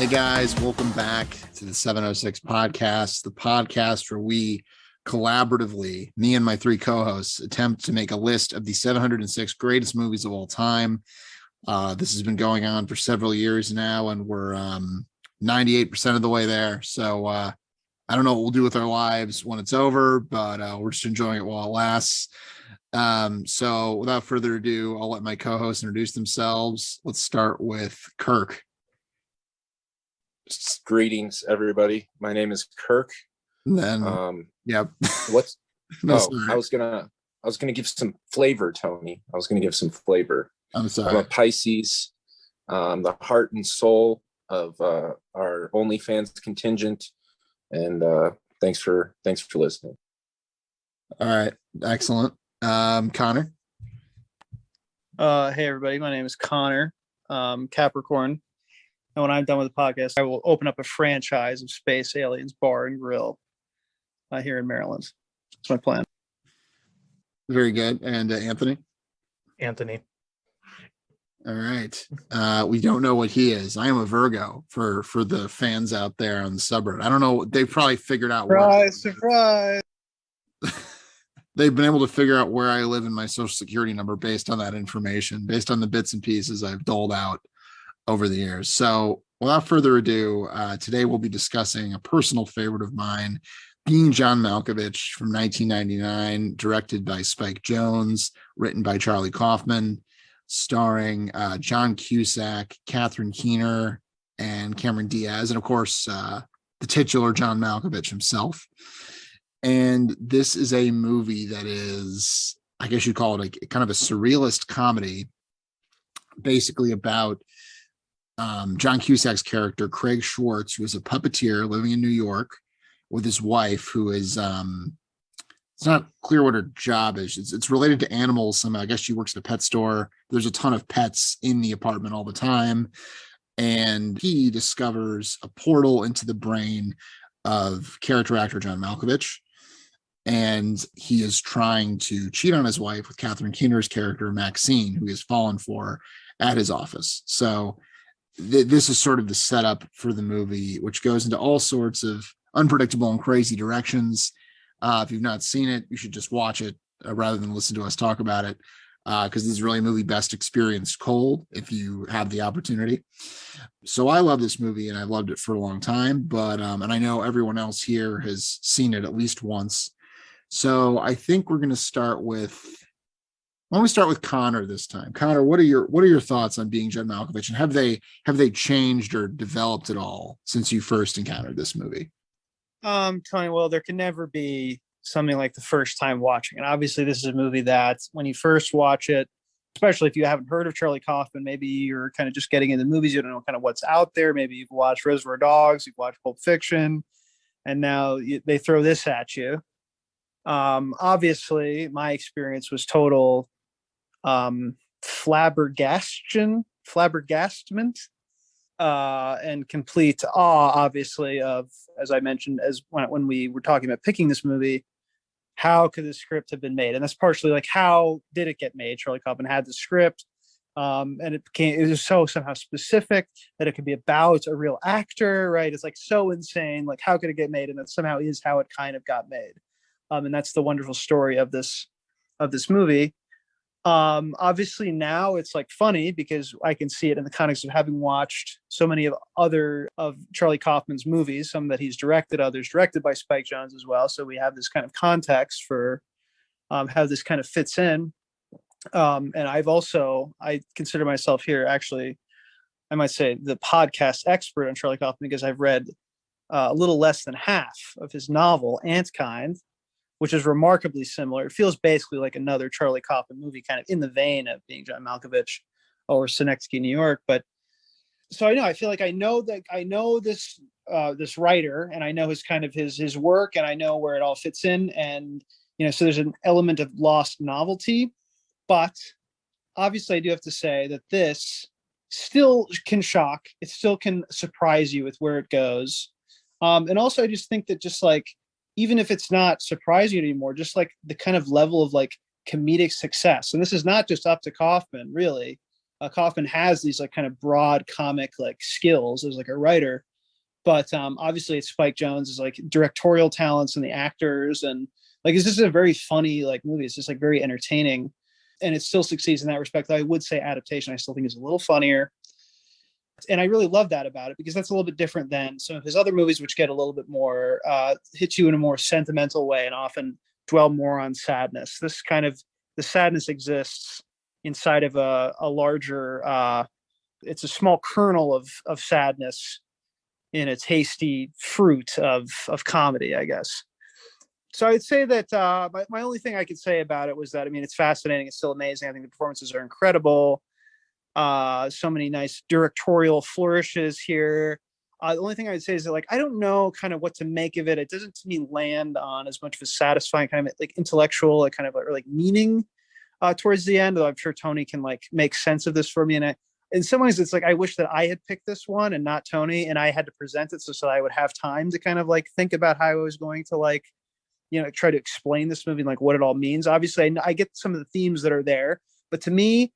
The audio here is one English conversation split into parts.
Hey guys, welcome back to the 706 podcast, the podcast where we collaboratively, me and my three co-hosts, attempt to make a list of the 706 greatest movies of all time. This has been going on for several years now, and we're 98% of the way there. So I don't know what we'll do with our lives when it's over, but we're just enjoying it while it lasts. So without further ado, I'll let my co-hosts introduce themselves. Let's start with Kirk. Greetings, everybody. My name is Kirk. And then, yep. What's No, I was gonna give some flavor, Tony. I was gonna give some flavor. I'm sorry. I'm a Pisces, the heart and soul of our OnlyFans contingent, and thanks for listening. All right, excellent. Connor. Hey everybody, my name is Connor, Capricorn. And when I'm done with the podcast, I will open up a franchise of Space Aliens Bar and Grill here in Maryland. That's my plan. Very good. And Anthony. All right. We don't know what he is. I am a Virgo for the fans out there on the subreddit. I don't know. They've probably figured out. Surprise. They've been able to figure out where I live and my social security number based on that information, based on the bits and pieces I've doled out over the years. So without further ado, today we'll be discussing a personal favorite of mine, Being John Malkovich from 1999, directed by Spike Jonze, written by Charlie Kaufman, starring John Cusack, Catherine Keener, and Cameron Diaz, and of course, the titular John Malkovich himself. And this is a movie that is, I guess you'd call it a kind of a surrealist comedy, basically about John Cusack's character, Craig Schwartz, who is a puppeteer living in New York with his wife, who is, it's not clear what her job is. It's related to animals somehow. I guess she works at a pet store. There's a ton of pets in the apartment all the time. And he discovers a portal into the brain of character actor John Malkovich. And he is trying to cheat on his wife with Catherine Keener's character, Maxine, who he has fallen for at his office. So this is sort of the setup for the movie, which goes into all sorts of unpredictable and crazy directions. If you've not seen it, you should just watch it rather than listen to us talk about it, because this is really a movie best experienced cold if you have the opportunity. So I love this movie, and I've loved it for a long time, but and I know everyone else here has seen it at least once. So I think we're going to start with, why don't we start with Connor this time? Connor, what are your thoughts on Being John Malkovich, and have they changed or developed at all since you first encountered this movie? Tony, well, there can never be something like the first time watching. And obviously this is a movie that when you first watch it, especially if you haven't heard of Charlie Kaufman, maybe you're kind of just getting into movies, you don't know kind of what's out there. Maybe you've watched Reservoir Dogs, you've watched Pulp Fiction, and now they throw this at you. Obviously my experience was total flabbergastment and complete awe, obviously, of, as I mentioned, as when we were talking about picking this movie, how could the script have been made? And that's partially like, how did it get made? Charlie Kaufman had the script, and it was so somehow specific that it could be about a real actor, right? It's like so insane, like how could it get made? And that somehow is how it kind of got made. And that's the wonderful story of this movie. Obviously now it's like funny because I can see it in the context of having watched so many of Charlie Kaufman's movies, some that he's directed, others directed by Spike Jonze as well. So we have this kind of context for how this kind of fits in. And I consider myself here, actually, I might say the podcast expert on Charlie Kaufman, because I've read a little less than half of his novel, Antkind, which is remarkably similar. It feels basically like another Charlie Kaufman movie, kind of in the vein of Being John Malkovich or Synecdoche, New York. But so I feel like I know this writer, and I know his work, and I know where it all fits in. And, so there's an element of lost novelty, but obviously I do have to say that this still can shock. It still can surprise you with where it goes. And also I just think that just like, even if it's not surprising anymore, just like the kind of level of like comedic success. And this is not just up to Kaufman, really. Kaufman has these like kind of broad comic like skills as like a writer, but obviously it's Spike Jonze like directorial talents and the actors, and like it's just a very funny like movie. It's just like very entertaining, and it still succeeds in that respect. I would say adaptation I still think is a little funnier, and I really love that about it because that's a little bit different than some of his other movies, which get a little bit more hit you in a more sentimental way and often dwell more on sadness. This kind of the sadness exists inside of a larger it's a small kernel of sadness in a tasty fruit of comedy, I guess. So I'd say that my only thing I could say about it was that, I mean, it's fascinating. It's still amazing. I think the performances are incredible. So many nice directorial flourishes here. The only thing I would say is that, like, I don't know kind of what to make of it. It doesn't to me land on as much of a satisfying kind of like intellectual, like kind of or like meaning towards the end. Though I'm sure Tony can like make sense of this for me. And in some ways, it's like I wish that I had picked this one and not Tony, and I had to present it so I would have time to kind of like think about how I was going to like, you know, try to explain this movie and like what it all means. Obviously, I get some of the themes that are there, but to me,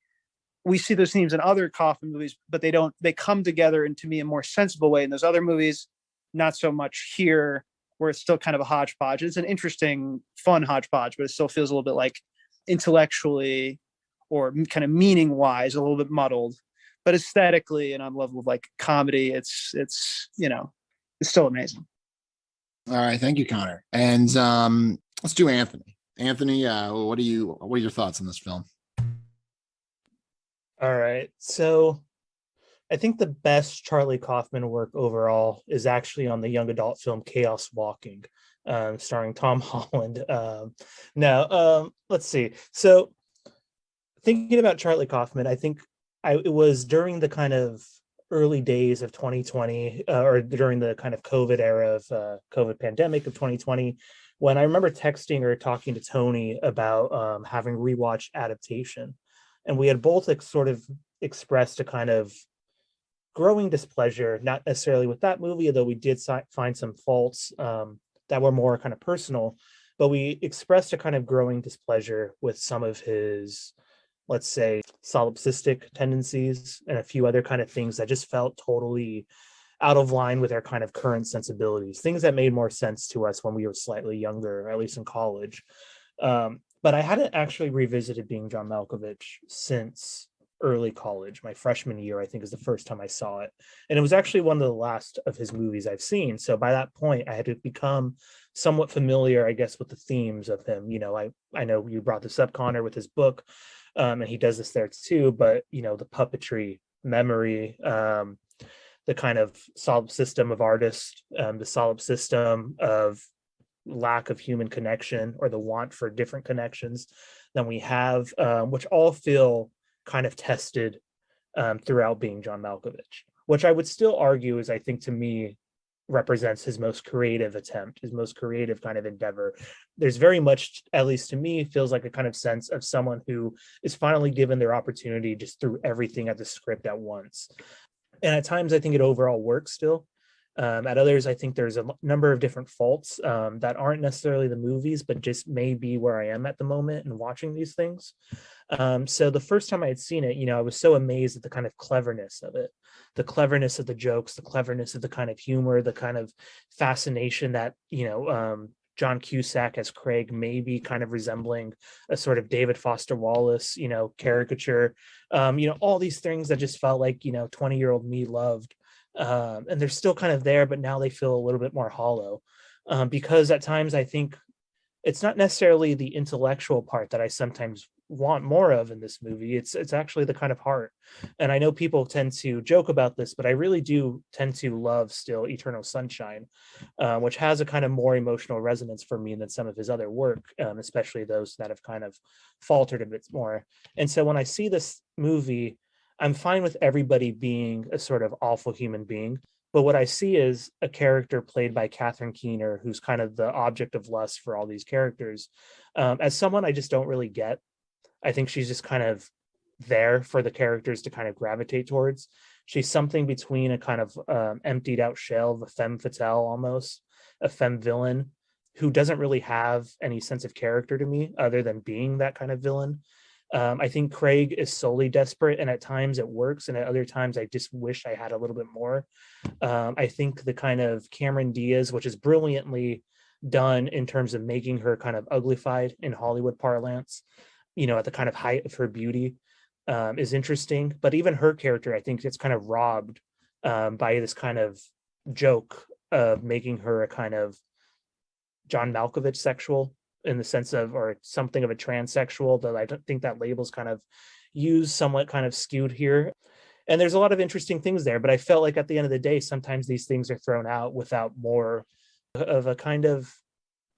we see those themes in other Kaufman movies, but they come together in, to me, a more sensible way in those other movies, not so much here, where it's still kind of a hodgepodge. It's an interesting, fun hodgepodge, but it still feels a little bit like intellectually or kind of meaning wise, a little bit muddled, but aesthetically and on level of like comedy, it's, you know, it's still amazing. All right. Thank you, Connor. And let's do Anthony. Anthony, what are your thoughts on this film? All right. So I think the best Charlie Kaufman work overall is actually on the young adult film Chaos Walking, starring Tom Holland. Let's see. So thinking about Charlie Kaufman, I think it was during the kind of early days of 2020 or during the kind of COVID era of COVID pandemic of 2020, when I remember texting or talking to Tony about having rewatched Adaptation. And we had both sort of expressed a kind of growing displeasure, not necessarily with that movie, although we did find some faults that were more kind of personal, but we expressed a kind of growing displeasure with some of his, let's say, solipsistic tendencies and a few other kind of things that just felt totally out of line with our kind of current sensibilities, things that made more sense to us when we were slightly younger, or at least in college. But I hadn't actually revisited Being John Malkovich since early college. My freshman year, I think, is the first time I saw it. And it was actually one of the last of his movies I've seen. So by that point, I had to become somewhat familiar, I guess, with the themes of him. You know, I know you brought this up, Connor, with his book, and he does this there too. But, you know, the puppetry, memory, the kind of solipsistem of artists, the solipsistem of lack of human connection or the want for different connections than we have, which all feel kind of tested throughout Being John Malkovich, which I would still argue is, I think, to me, represents his most creative attempt, his most creative kind of endeavor. There's very much, at least to me, feels like a kind of sense of someone who is finally given their opportunity, just threw everything at the script at once. And at times, I think it overall works still. At others, I think there's a number of different faults that aren't necessarily the movies, but just may be where I am at the moment and watching these things. So the first time I had seen it, you know, I was so amazed at the kind of cleverness of it, the cleverness of the jokes, the cleverness of the kind of humor, the kind of fascination that, you know, John Cusack as Craig may be kind of resembling a sort of David Foster Wallace, you know, caricature, you know, all these things that just felt like, you know, 20-year-old me loved. And they're still kind of there, but now they feel a little bit more hollow, because at times I think it's not necessarily the intellectual part that I sometimes want more of in this movie. It's actually the kind of heart. And I know people tend to joke about this, but I really do tend to love still Eternal Sunshine, which has a kind of more emotional resonance for me than some of his other work, especially those that have kind of faltered a bit more. And so when I see this movie, I'm fine with everybody being a sort of awful human being, but what I see is a character played by Catherine Keener, who's kind of the object of lust for all these characters, as someone I just don't really get. I think she's just kind of there for the characters to kind of gravitate towards. She's something between a kind of emptied out shell of a femme fatale, almost a femme villain, who doesn't really have any sense of character to me other than being that kind of villain. I think Craig is solely desperate, and at times it works, and at other times I just wish I had a little bit more. I think the kind of Cameron Diaz, which is brilliantly done in terms of making her kind of uglified in Hollywood parlance, at the kind of height of her beauty, is interesting. But even her character, I think, gets kind of robbed by this kind of joke of making her a kind of John Malkovich sexual, in the sense of, or something of a transsexual, that I don't think that label's kind of used somewhat kind of skewed here. And there's a lot of interesting things there, but I felt like at the end of the day, sometimes these things are thrown out without more of a kind of,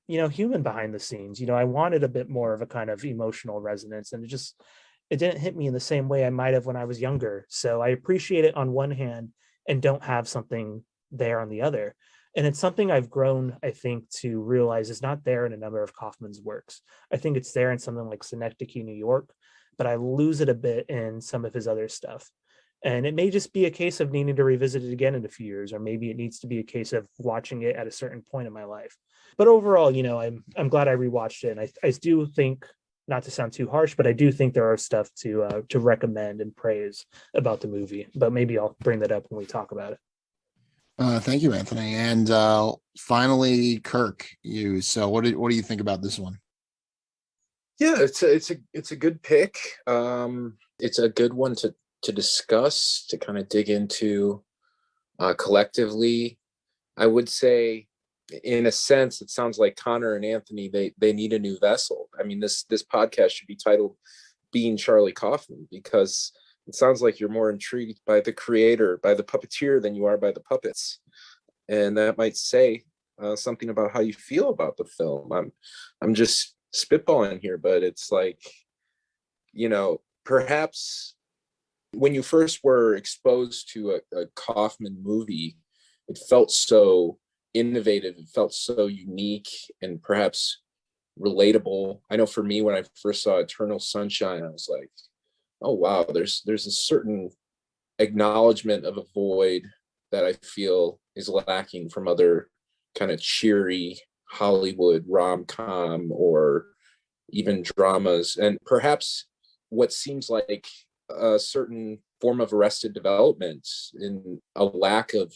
human behind the scenes. I wanted a bit more of a kind of emotional resonance, and it didn't hit me in the same way I might have when I was younger. So I appreciate it on one hand and don't have something there on the other. And it's something I've grown, I think, to realize is not there in a number of Kaufman's works. I think it's there in something like Synecdoche, New York, but I lose it a bit in some of his other stuff. And it may just be a case of needing to revisit it again in a few years, or maybe it needs to be a case of watching it at a certain point in my life. But overall, I'm glad I rewatched it. And I do think, not to sound too harsh, but I do think there are stuff to recommend and praise about the movie. But maybe I'll bring that up when we talk about it. Thank you, Anthony. And finally, Kirk, so what do you think about this one? Yeah, it's a good pick. It's a good one to discuss, to kind of dig into collectively. I would say, in a sense, it sounds like Connor and Anthony, they need a new vessel. I mean, this podcast should be titled Being Charlie Kaufman, because it sounds like you're more intrigued by the creator, by the puppeteer, than you are by the puppets. And that might say something about how you feel about the film. I'm just spitballing here, but it's like, perhaps when you first were exposed to a Kaufman movie, it felt so innovative, it felt so unique and perhaps relatable. I know for me, when I first saw Eternal Sunshine, I was like, oh wow, there's a certain acknowledgement of a void that I feel is lacking from other kind of cheery Hollywood rom-com or even dramas. And perhaps what seems like a certain form of Arrested Development, in a lack of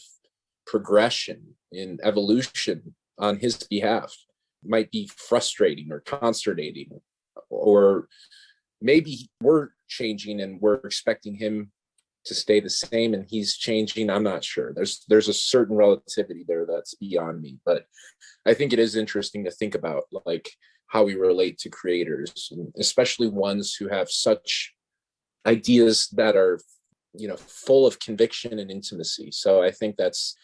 progression, in evolution on his behalf, might be frustrating or consternating. Or maybe we're changing and we're expecting him to stay the same and he's changing. I'm not sure. There's a certain relativity there that's beyond me, but I think it is interesting to think about, like, how we relate to creators, especially ones who have such ideas that are, full of conviction and intimacy. So I think that's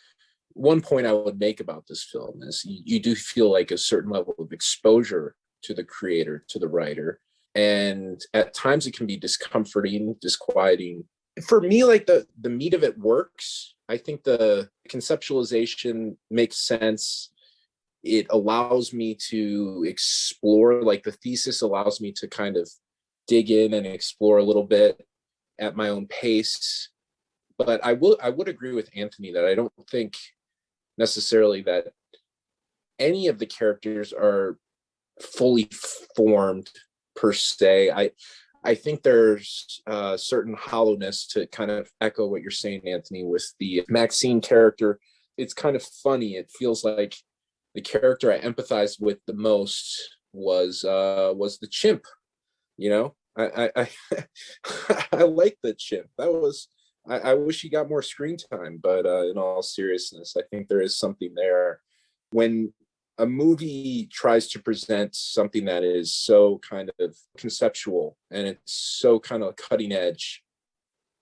one point I would make about this film, is you do feel like a certain level of exposure to the creator, to the writer. And at times it can be discomforting, disquieting. For me, like, the meat of it works. I think the conceptualization makes sense. It allows me to explore, like, the thesis allows me to kind of dig in and explore a little bit at my own pace. But I would agree with Anthony that I don't think necessarily that any of the characters are fully formed per se. I think there's a certain hollowness, to kind of echo what you're saying, Anthony, with the Maxine character. It's kind of funny. It feels like the character I empathized with the most was the chimp. I I like the chimp. I wish he got more screen time, but in all seriousness, I think there is something there. When a movie tries to present something that is so kind of conceptual and it's so kind of cutting edge,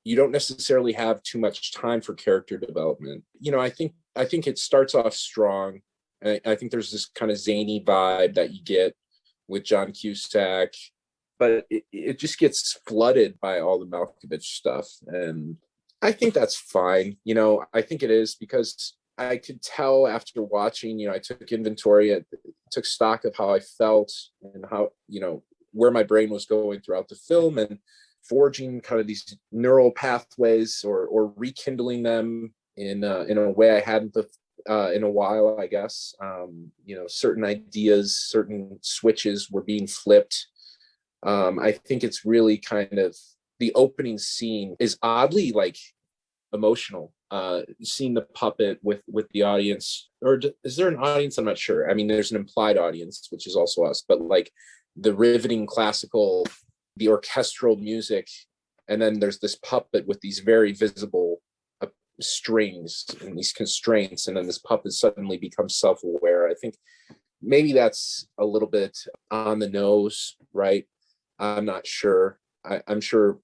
you don't necessarily have too much time for character development. I think it starts off strong. I think there's this kind of zany vibe that you get with John Cusack, but it just gets flooded by all the Malkovich stuff. And I think that's fine. I think it is, because I could tell after watching, I took inventory, I took stock of how I felt and how, where my brain was going throughout the film, and forging kind of these neural pathways or rekindling them in a way I hadn't in a while, I guess. Certain ideas, certain switches were being flipped. I think it's really kind of, the opening scene is oddly like emotional. Seeing the puppet with the audience, or is there an audience? I'm not sure. I mean, there's an implied audience, which is also us, but like the riveting classical, the orchestral music, and then there's this puppet with these very visible strings and these constraints, and then this puppet suddenly becomes self-aware. I think maybe that's a little bit on the nose, right? I'm not sure. I'm sure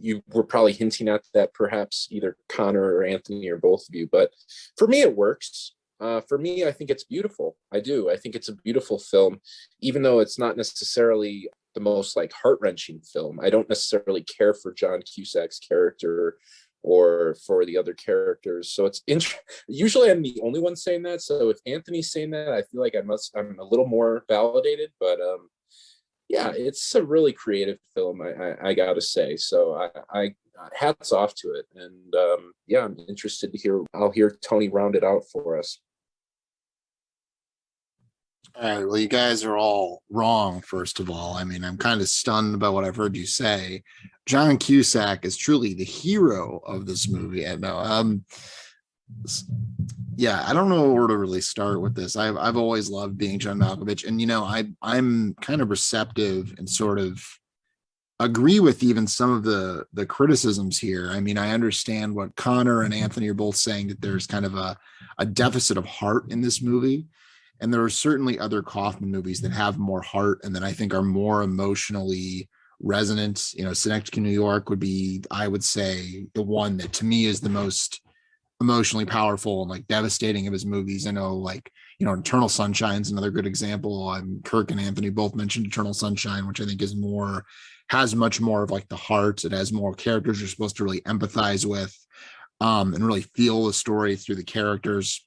you were probably hinting at that, perhaps either Connor or Anthony or both of you, but for me it works. For me, I think it's beautiful. I do. I think it's a beautiful film, even though it's not necessarily the most like heart-wrenching film. I don't necessarily care for John Cusack's character or for the other characters. So it's usually I'm the only one saying that. So if Anthony's saying that, I feel like I'm a little more validated, but yeah, it's a really creative film, I gotta say. So I hats off to it. And yeah, I'm interested to hear, I'll hear Tony round it out for us. All right. Well, you guys are all wrong, first of all. I mean, I'm kind of stunned by what I've heard you say. John Cusack is truly the hero of this movie. I know. Yeah, I don't know where to really start with this. I've always loved being John Malkovich, and I'm kind of receptive and sort of agree with even some of the criticisms here. I mean, I understand what Connor and Anthony are both saying, that there's kind of a deficit of heart in this movie. And there are certainly other Kaufman movies that have more heart and that I think are more emotionally resonant. Synecdoche, New York would be, I would say, the one that to me is the most emotionally powerful and like devastating of his movies. I know, like, Eternal Sunshine's another good example. Kirk and Anthony both mentioned Eternal Sunshine, which I think has much more of like the heart. It has more characters you're supposed to really empathize with, and really feel the story through the characters.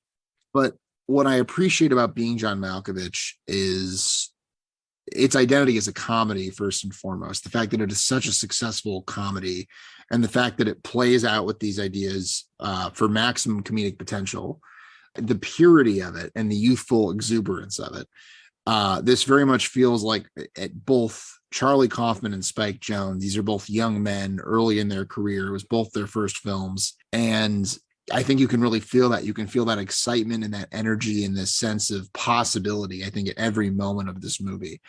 But what I appreciate about being John Malkovich is its identity as a comedy, first and foremost. The fact that it is such a successful comedy, and the fact that it plays out with these ideas for maximum comedic potential, the purity of it and the youthful exuberance of it. This very much feels like both Charlie Kaufman and Spike Jonze. These are both young men early in their career. It was both their first films. And I think you can really feel that. You can feel that excitement and that energy and this sense of possibility, I think, at every moment of this movie.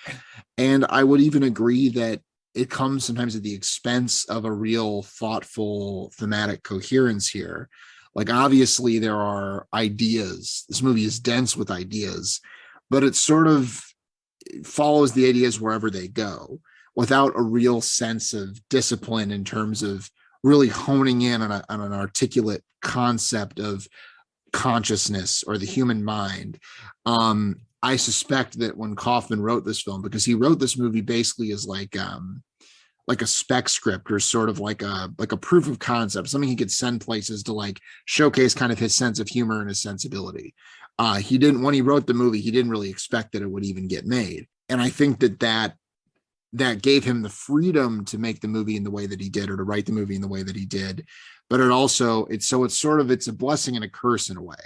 And I would even agree that it comes sometimes at the expense of a real thoughtful thematic coherence here. Like, obviously there are ideas. This movie is dense with ideas, but it sort of follows the ideas wherever they go without a real sense of discipline in terms of really honing in on an articulate concept of consciousness or the human mind. I suspect that when Kaufman wrote this film, because he wrote this movie basically as like a spec script, or sort of like a proof of concept, something he could send places to like showcase kind of his sense of humor and his sensibility. When he wrote the movie, he didn't really expect that it would even get made. And I think that gave him the freedom to make the movie in the way that he did, or to write the movie in the way that he did. But it's a blessing and a curse in a way.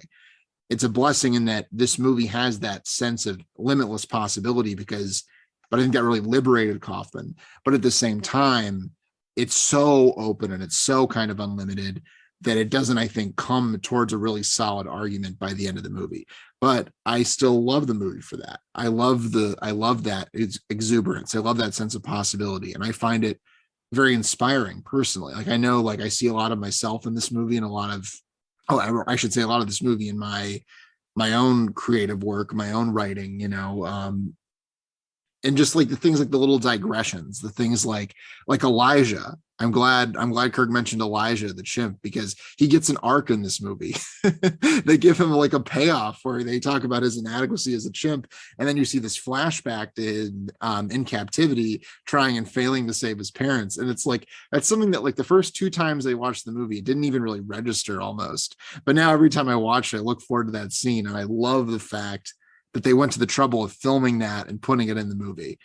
It's a blessing in that this movie has that sense of limitless possibility, but I think that really liberated Kaufman. But at the same time, it's so open and it's so kind of unlimited that it doesn't, I think, come towards a really solid argument by the end of the movie. But I still love the movie for that. I love that exuberance. I love that sense of possibility. And I find it very inspiring personally. Like, I know, like, I see a lot of myself in this movie, and I should say a lot of this movie in my own creative work, my own writing, and just like the things, like the little digressions, the things like Elijah. I'm glad Kirk mentioned Elijah the chimp, because he gets an arc in this movie. They give him like a payoff where they talk about his inadequacy as a chimp, and then you see this flashback to in captivity, trying and failing to save his parents. And it's like, that's something that, like, the first two times I watched the movie, it didn't even really register almost. But now every time I watch it, I look forward to that scene, and I love the fact that they went to the trouble of filming that and putting it in the movie.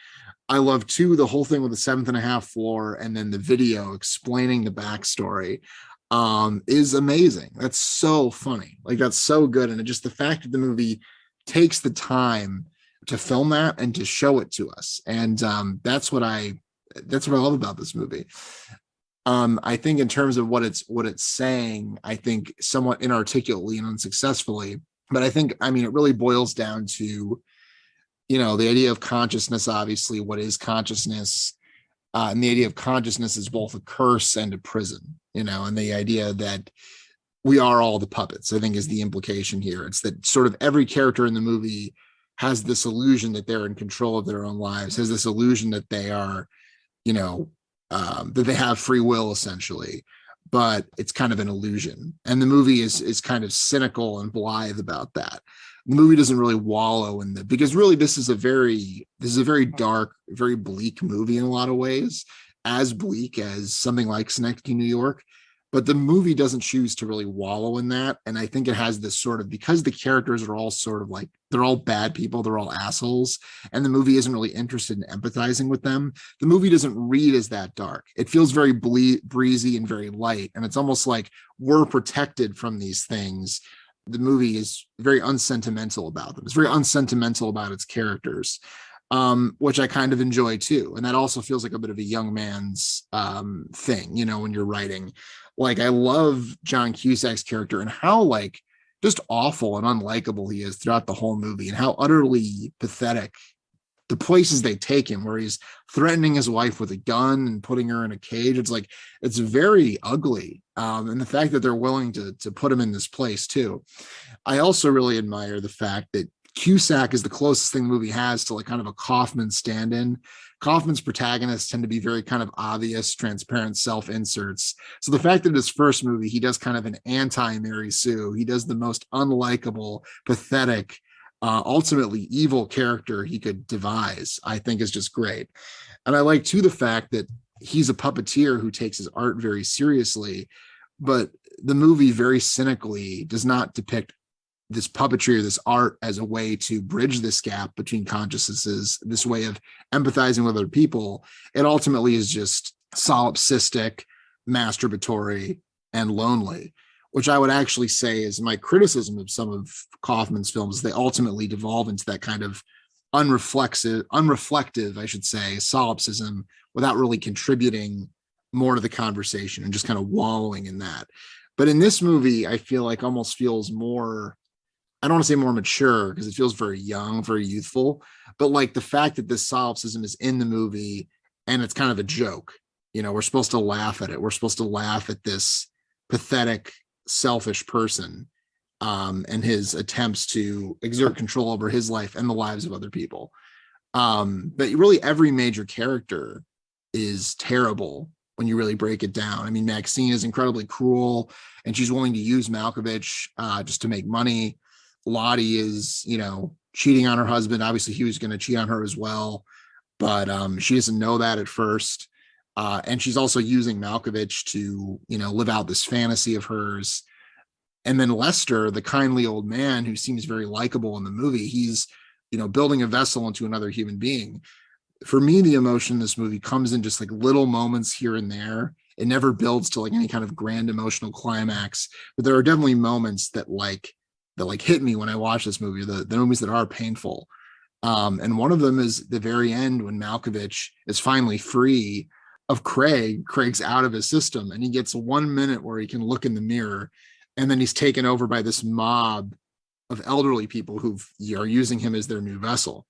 I love too the whole thing with the 7.5 floor, and then the video explaining the backstory is amazing. That's so funny. Like, that's so good. And just the fact that the movie takes the time to film that and to show it to us. And that's what I love about this movie. I think in terms of what it's saying, I think somewhat inarticulately and unsuccessfully, but I think, I mean, it really boils down to, you know, the idea of consciousness. Obviously, what is consciousness? And the idea of consciousness is both a curse and a prison, you know, and the idea that we are all the puppets, I think, is the implication here. It's that sort of every character in the movie has this illusion that they're in control of their own lives, has this illusion that they are, you know, that they have free will essentially, but it's kind of an illusion. And the movie is kind of cynical and blithe about that. The movie doesn't really wallow in because really this is a very dark, very bleak movie in a lot of ways, as bleak as something like Synecdoche, New York. But the movie doesn't choose to really wallow in that. And I think it has this sort of, because the characters are all sort of like, they're all bad people, they're all assholes, and the movie isn't really interested in empathizing with them. The movie doesn't read as that dark. It feels very breezy and very light. And it's almost like we're protected from these things. The movie is very unsentimental about them. It's very unsentimental about its characters, which I kind of enjoy too. And that also feels like a bit of a young man's thing, you know, when you're writing. Like, I love John Cusack's character and how like just awful and unlikable he is throughout the whole movie, and how utterly pathetic the places they take him, where he's threatening his wife with a gun and putting her in a cage. It's like, it's very ugly. And the fact that they're willing to put him in this place too. I also really admire the fact that Cusack is the closest thing the movie has to like kind of a Kaufman stand-in. Kaufman's protagonists tend to be very kind of obvious, transparent self-inserts. So the fact that in his first movie, he does kind of an anti-Mary Sue, he does the most unlikable, pathetic, ultimately evil character he could devise, I think is just great. And I like too the fact that he's a puppeteer who takes his art very seriously, but the movie very cynically does not depict this puppetry or this art as a way to bridge this gap between consciousnesses, this way of empathizing with other people. It ultimately is just solipsistic, masturbatory, and lonely, which I would actually say is my criticism of some of Kaufman's films. They ultimately devolve into that kind of unreflective, I should say, solipsism without really contributing more to the conversation and just kind of wallowing in that. But in this movie, I feel like almost feels more, I don't want to say more mature because it feels very young, very youthful, but like the fact that this solipsism is in the movie and it's kind of a joke, you know, we're supposed to laugh at it. We're supposed to laugh at this pathetic, selfish person and his attempts to exert control over his life and the lives of other people. But really every major character is terrible when you really break it down. I mean, Maxine is incredibly cruel and she's willing to use Malkovich just to make money. Lottie is, you know, cheating on her husband. Obviously, he was going to cheat on her as well, but she doesn't know that at first. And she's also using Malkovich to, you know, live out this fantasy of hers. And then Lester, the kindly old man who seems very likable in the movie, he's, you know, building a vessel into another human being. For me, the emotion in this movie comes in just like little moments here and there. It never builds to like any kind of grand emotional climax, but there are definitely moments that hit me when I watch this movie, the movies that are painful. And one of them is the very end when Malkovich is finally free of Craig. Craig's out of his system and he gets 1 minute where he can look in the mirror, and then he's taken over by this mob of elderly people who are using him as their new vessel.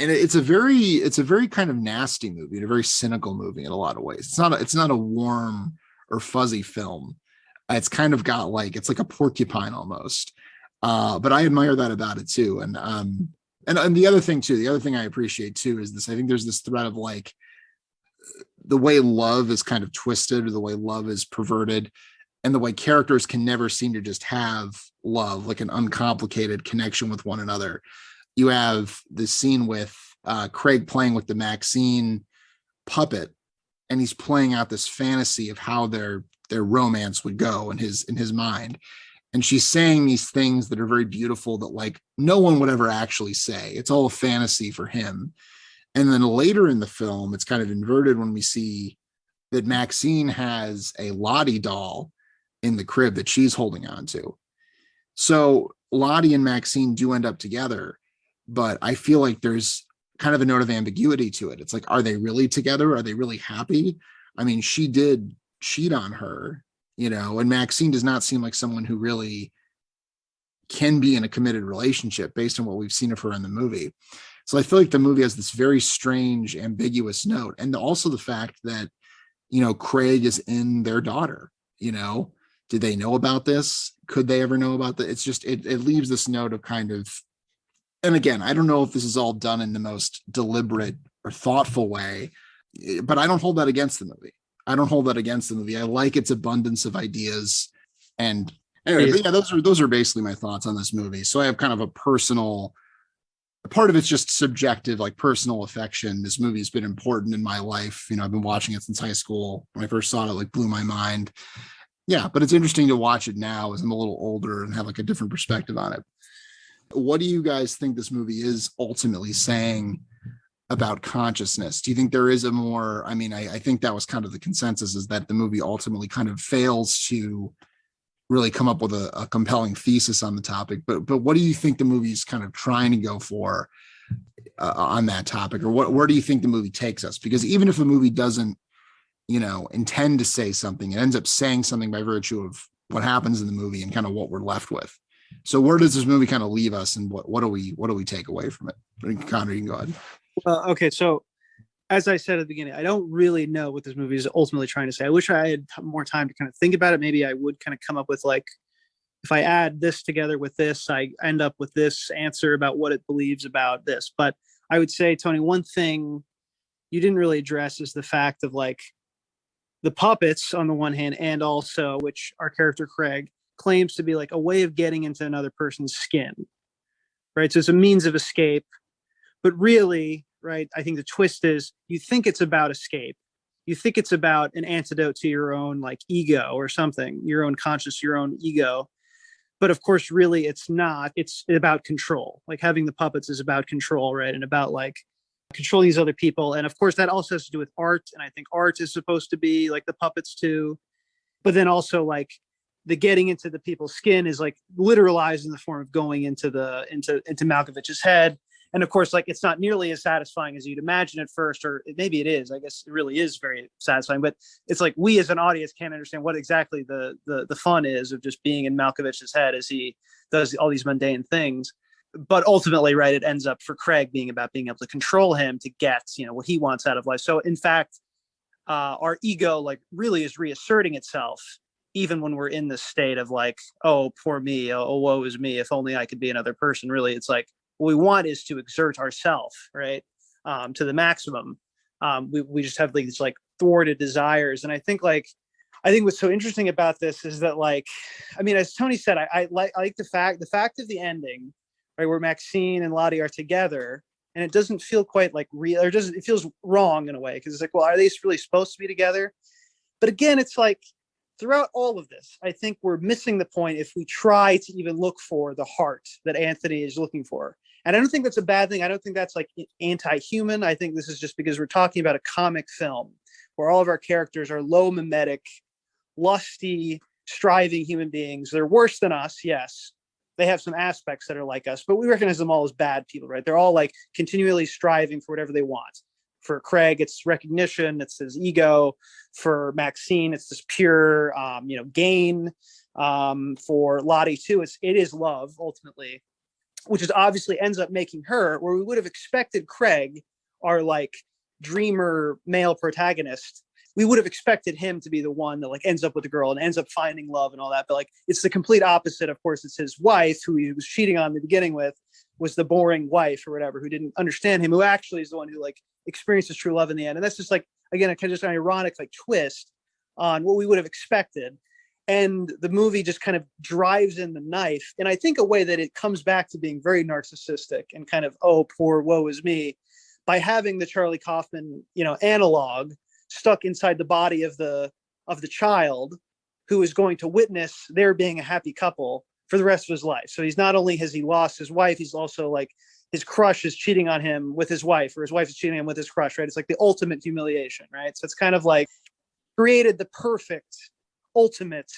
And it's a very kind of nasty movie and a very cynical movie in a lot of ways. It's not a warm or fuzzy film. It's kind of got like, it's like a porcupine almost. But I admire that about it too. And the other thing I appreciate too is this, I think there's this thread of like the way love is kind of twisted, or the way love is perverted, and the way characters can never seem to just have love, like an uncomplicated connection with one another. You have this scene with Craig playing with the Maxine puppet, and he's playing out this fantasy of how their romance would go in his mind. And she's saying these things that are very beautiful that like no one would ever actually say. It's all a fantasy for him. And then later in the film, it's kind of inverted when we see that Maxine has a Lottie doll in the crib that she's holding on to. So Lottie and Maxine do end up together, but I feel like there's kind of a note of ambiguity to it. It's like, are they really together? Are they really happy? I mean, she did cheat on her, and Maxine does not seem like someone who really can be in a committed relationship based on what we've seen of her in the movie. So I feel like the movie has this very strange, ambiguous note. And also the fact that, Craig is in their daughter, did they know about this? Could they ever know about that? It's just, it leaves this note of kind of, and again, I don't know if this is all done in the most deliberate or thoughtful way, but I don't hold that against the movie. I like its abundance of ideas. And anyway, but yeah, those are basically my thoughts on this movie. So I have kind of a personal, part of it's just subjective, like personal affection. This movie has been important in my life. I've been watching it since high school. When I first saw it, like blew my mind. Yeah, but it's interesting to watch it now as I'm a little older and have like a different perspective on it. What do you guys think this movie is ultimately saying about consciousness? Do you think there is a more, I think that was kind of the consensus, is that the movie ultimately kind of fails to really come up with a compelling thesis on the topic, but what do you think the movie's kind of trying to go for on that topic, or where do you think the movie takes us? Because even if a movie doesn't, intend to say something, it ends up saying something by virtue of what happens in the movie and kind of what we're left with. So where does this movie kind of leave us, and what do we take away from it? Connor, you can go ahead. Okay, so as I said at the beginning, I don't really know what this movie is ultimately trying to say. I wish I had more time to kind of think about it. Maybe I would kind of come up with, like, if I add this together with this, I end up with this answer about what it believes about this. But I would say, Tony, one thing you didn't really address is the fact of, like, the puppets on the one hand, and also, which our character Craig claims to be like a way of getting into another person's skin, right? So it's a means of escape, but really, right, I think the twist is, you think it's about escape. You think it's about an antidote to your own, like, ego or something, your own conscious, your own ego. But of course, really, it's not. It's about control. Like, having the puppets is about control, right? And about, like, controlling these other people. And of course, that also has to do with art. And I think art is supposed to be like the puppets too. But then also, like, the getting into the people's skin is, like, literalized in the form of going into Malkovich's head. And of course, like, it's not nearly as satisfying as you'd imagine at first, or maybe it is. I guess it really is very satisfying, but it's like we as an audience can't understand what exactly the fun is of just being in Malkovich's head as he does all these mundane things. But ultimately, right, it ends up for Craig being about being able to control him to get, what he wants out of life. So in fact, our ego, like, really is reasserting itself, even when we're in this state of, like, oh, poor me, oh, woe is me, if only I could be another person. Really, it's like, what we want is to exert ourselves, right, to the maximum. We just have, like, these, like, thwarted desires. And I think what's so interesting about this is that, like, as Tony said, I like the fact of the ending, right, where Maxine and Lottie are together, and it doesn't feel quite like real, or it feels wrong in a way, because it's like, well, are they really supposed to be together? But again, it's like, throughout all of this, I think we're missing the point if we try to even look for the heart that Anthony is looking for. And I don't think that's a bad thing. I don't think that's, like, anti-human. I think this is just because we're talking about a comic film where all of our characters are low mimetic, lusty, striving human beings. They're worse than us, yes. They have some aspects that are like us, but we recognize them all as bad people, right? They're all, like, continually striving for whatever they want. For Craig, it's recognition, it's his ego. For Maxine, it's this pure, gain. For Lottie too, it is love ultimately, which is obviously ends up making her, where we would have expected Craig, our, like, dreamer male protagonist, we would have expected him to be the one that, like, ends up with the girl and ends up finding love and all that. But, like, it's the complete opposite. Of course, it's his wife, who he was cheating on in the beginning with, was the boring wife or whatever, who didn't understand him, who actually is the one who, like, experiences true love in the end. And that's just, like, again, a kind of just an ironic, like, twist on what we would have expected. And the movie just kind of drives in the knife. And I think a way that it comes back to being very narcissistic and kind of, oh, poor woe is me, by having the Charlie Kaufman, analog stuck inside the body of the child, who is going to witness their being a happy couple for the rest of his life. So he's not only has he lost his wife, he's also, like, his crush is cheating on him with his wife, or his wife is cheating on him with his crush, right? It's like the ultimate humiliation, right? So it's kind of like created the perfect ultimate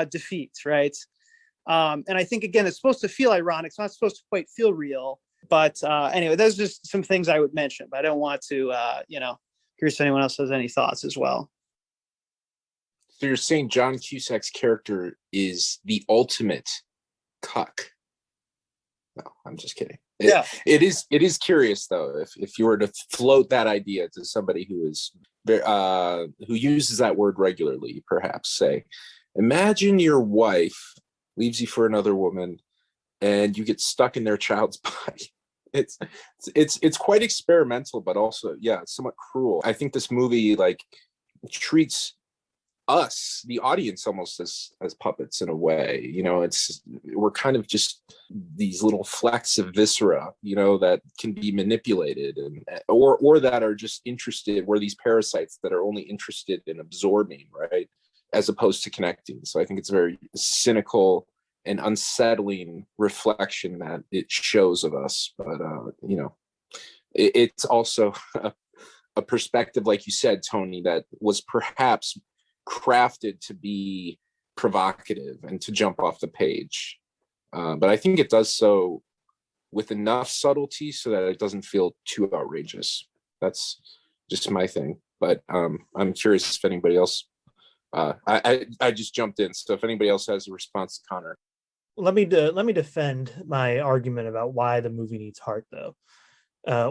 defeat, right? And I think, again, it's supposed to feel ironic. It's not supposed to quite feel real, But anyway, those are just some things I would mention, but I don't want to, curious if anyone else has any thoughts as well. So you're saying John Cusack's character is the ultimate cuck? No, I'm just kidding. It is curious though, if you were to float that idea to somebody who uses that word regularly, perhaps say, imagine your wife leaves you for another woman and you get stuck in their child's body. It's quite experimental, but also, yeah, somewhat cruel. I think this movie like treats us, the audience, almost as puppets in a way. We're kind of just these little flecks of viscera, that can be manipulated or that are just interested. We're these parasites that are only interested in absorbing, right, as opposed to connecting. So I think it's a very cynical and unsettling reflection that it shows of us. But it's also a perspective, like you said, Tony, that was perhaps crafted to be provocative and to jump off the page. But I think it does so with enough subtlety so that it doesn't feel too outrageous. That's just my thing. But I'm curious if anybody else, I just jumped in. So if anybody else has a response to Connor. Let me defend my argument about why the movie needs heart, though,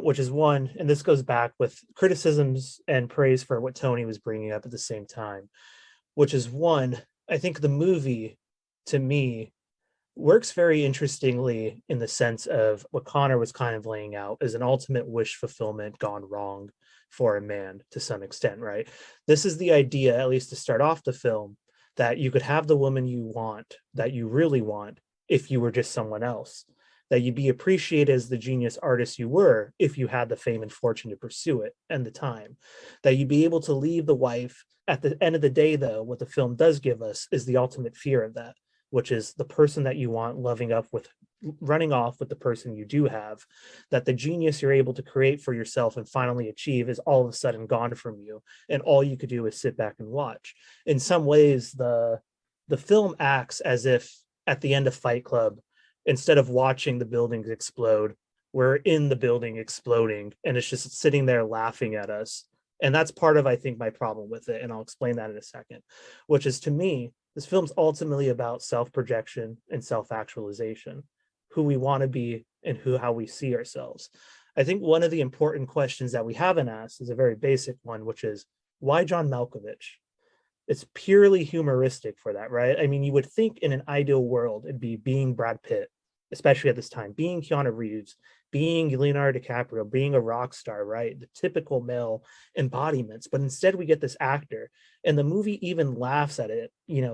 which is one, and this goes back with criticisms and praise for what Tony was bringing up at the same time, which is one, I think the movie, to me, works very interestingly in the sense of what Connor was kind of laying out as an ultimate wish fulfillment gone wrong for a man to some extent, right? This is the idea, at least to start off the film, that you could have the woman you want, that you really want, if you were just someone else, that you'd be appreciated as the genius artist you were if you had the fame and fortune to pursue it and the time, that you'd be able to leave the wife. At the end of the day, though, what the film does give us is the ultimate fear of that, which is the person that you want running off with the person you do have, that the genius you're able to create for yourself and finally achieve is all of a sudden gone from you, and all you could do is sit back and watch. In some ways, the film acts as if at the end of Fight Club, instead of watching the buildings explode, we're in the building exploding, and it's just sitting there laughing at us. And that's part of, I think, my problem with it, and I'll explain that in a second, which is, to me, this film's ultimately about self-projection and self-actualization, who we want to be and how we see ourselves. I think one of the important questions that we haven't asked is a very basic one, which is, why John Malkovich? It's purely humoristic for that, right? I mean, you would think in an ideal world, it'd be being Brad Pitt, especially at this time, being Keanu Reeves, being Leonardo DiCaprio, being a rock star, right? The typical male embodiments. But instead we get this actor, and the movie even laughs at it,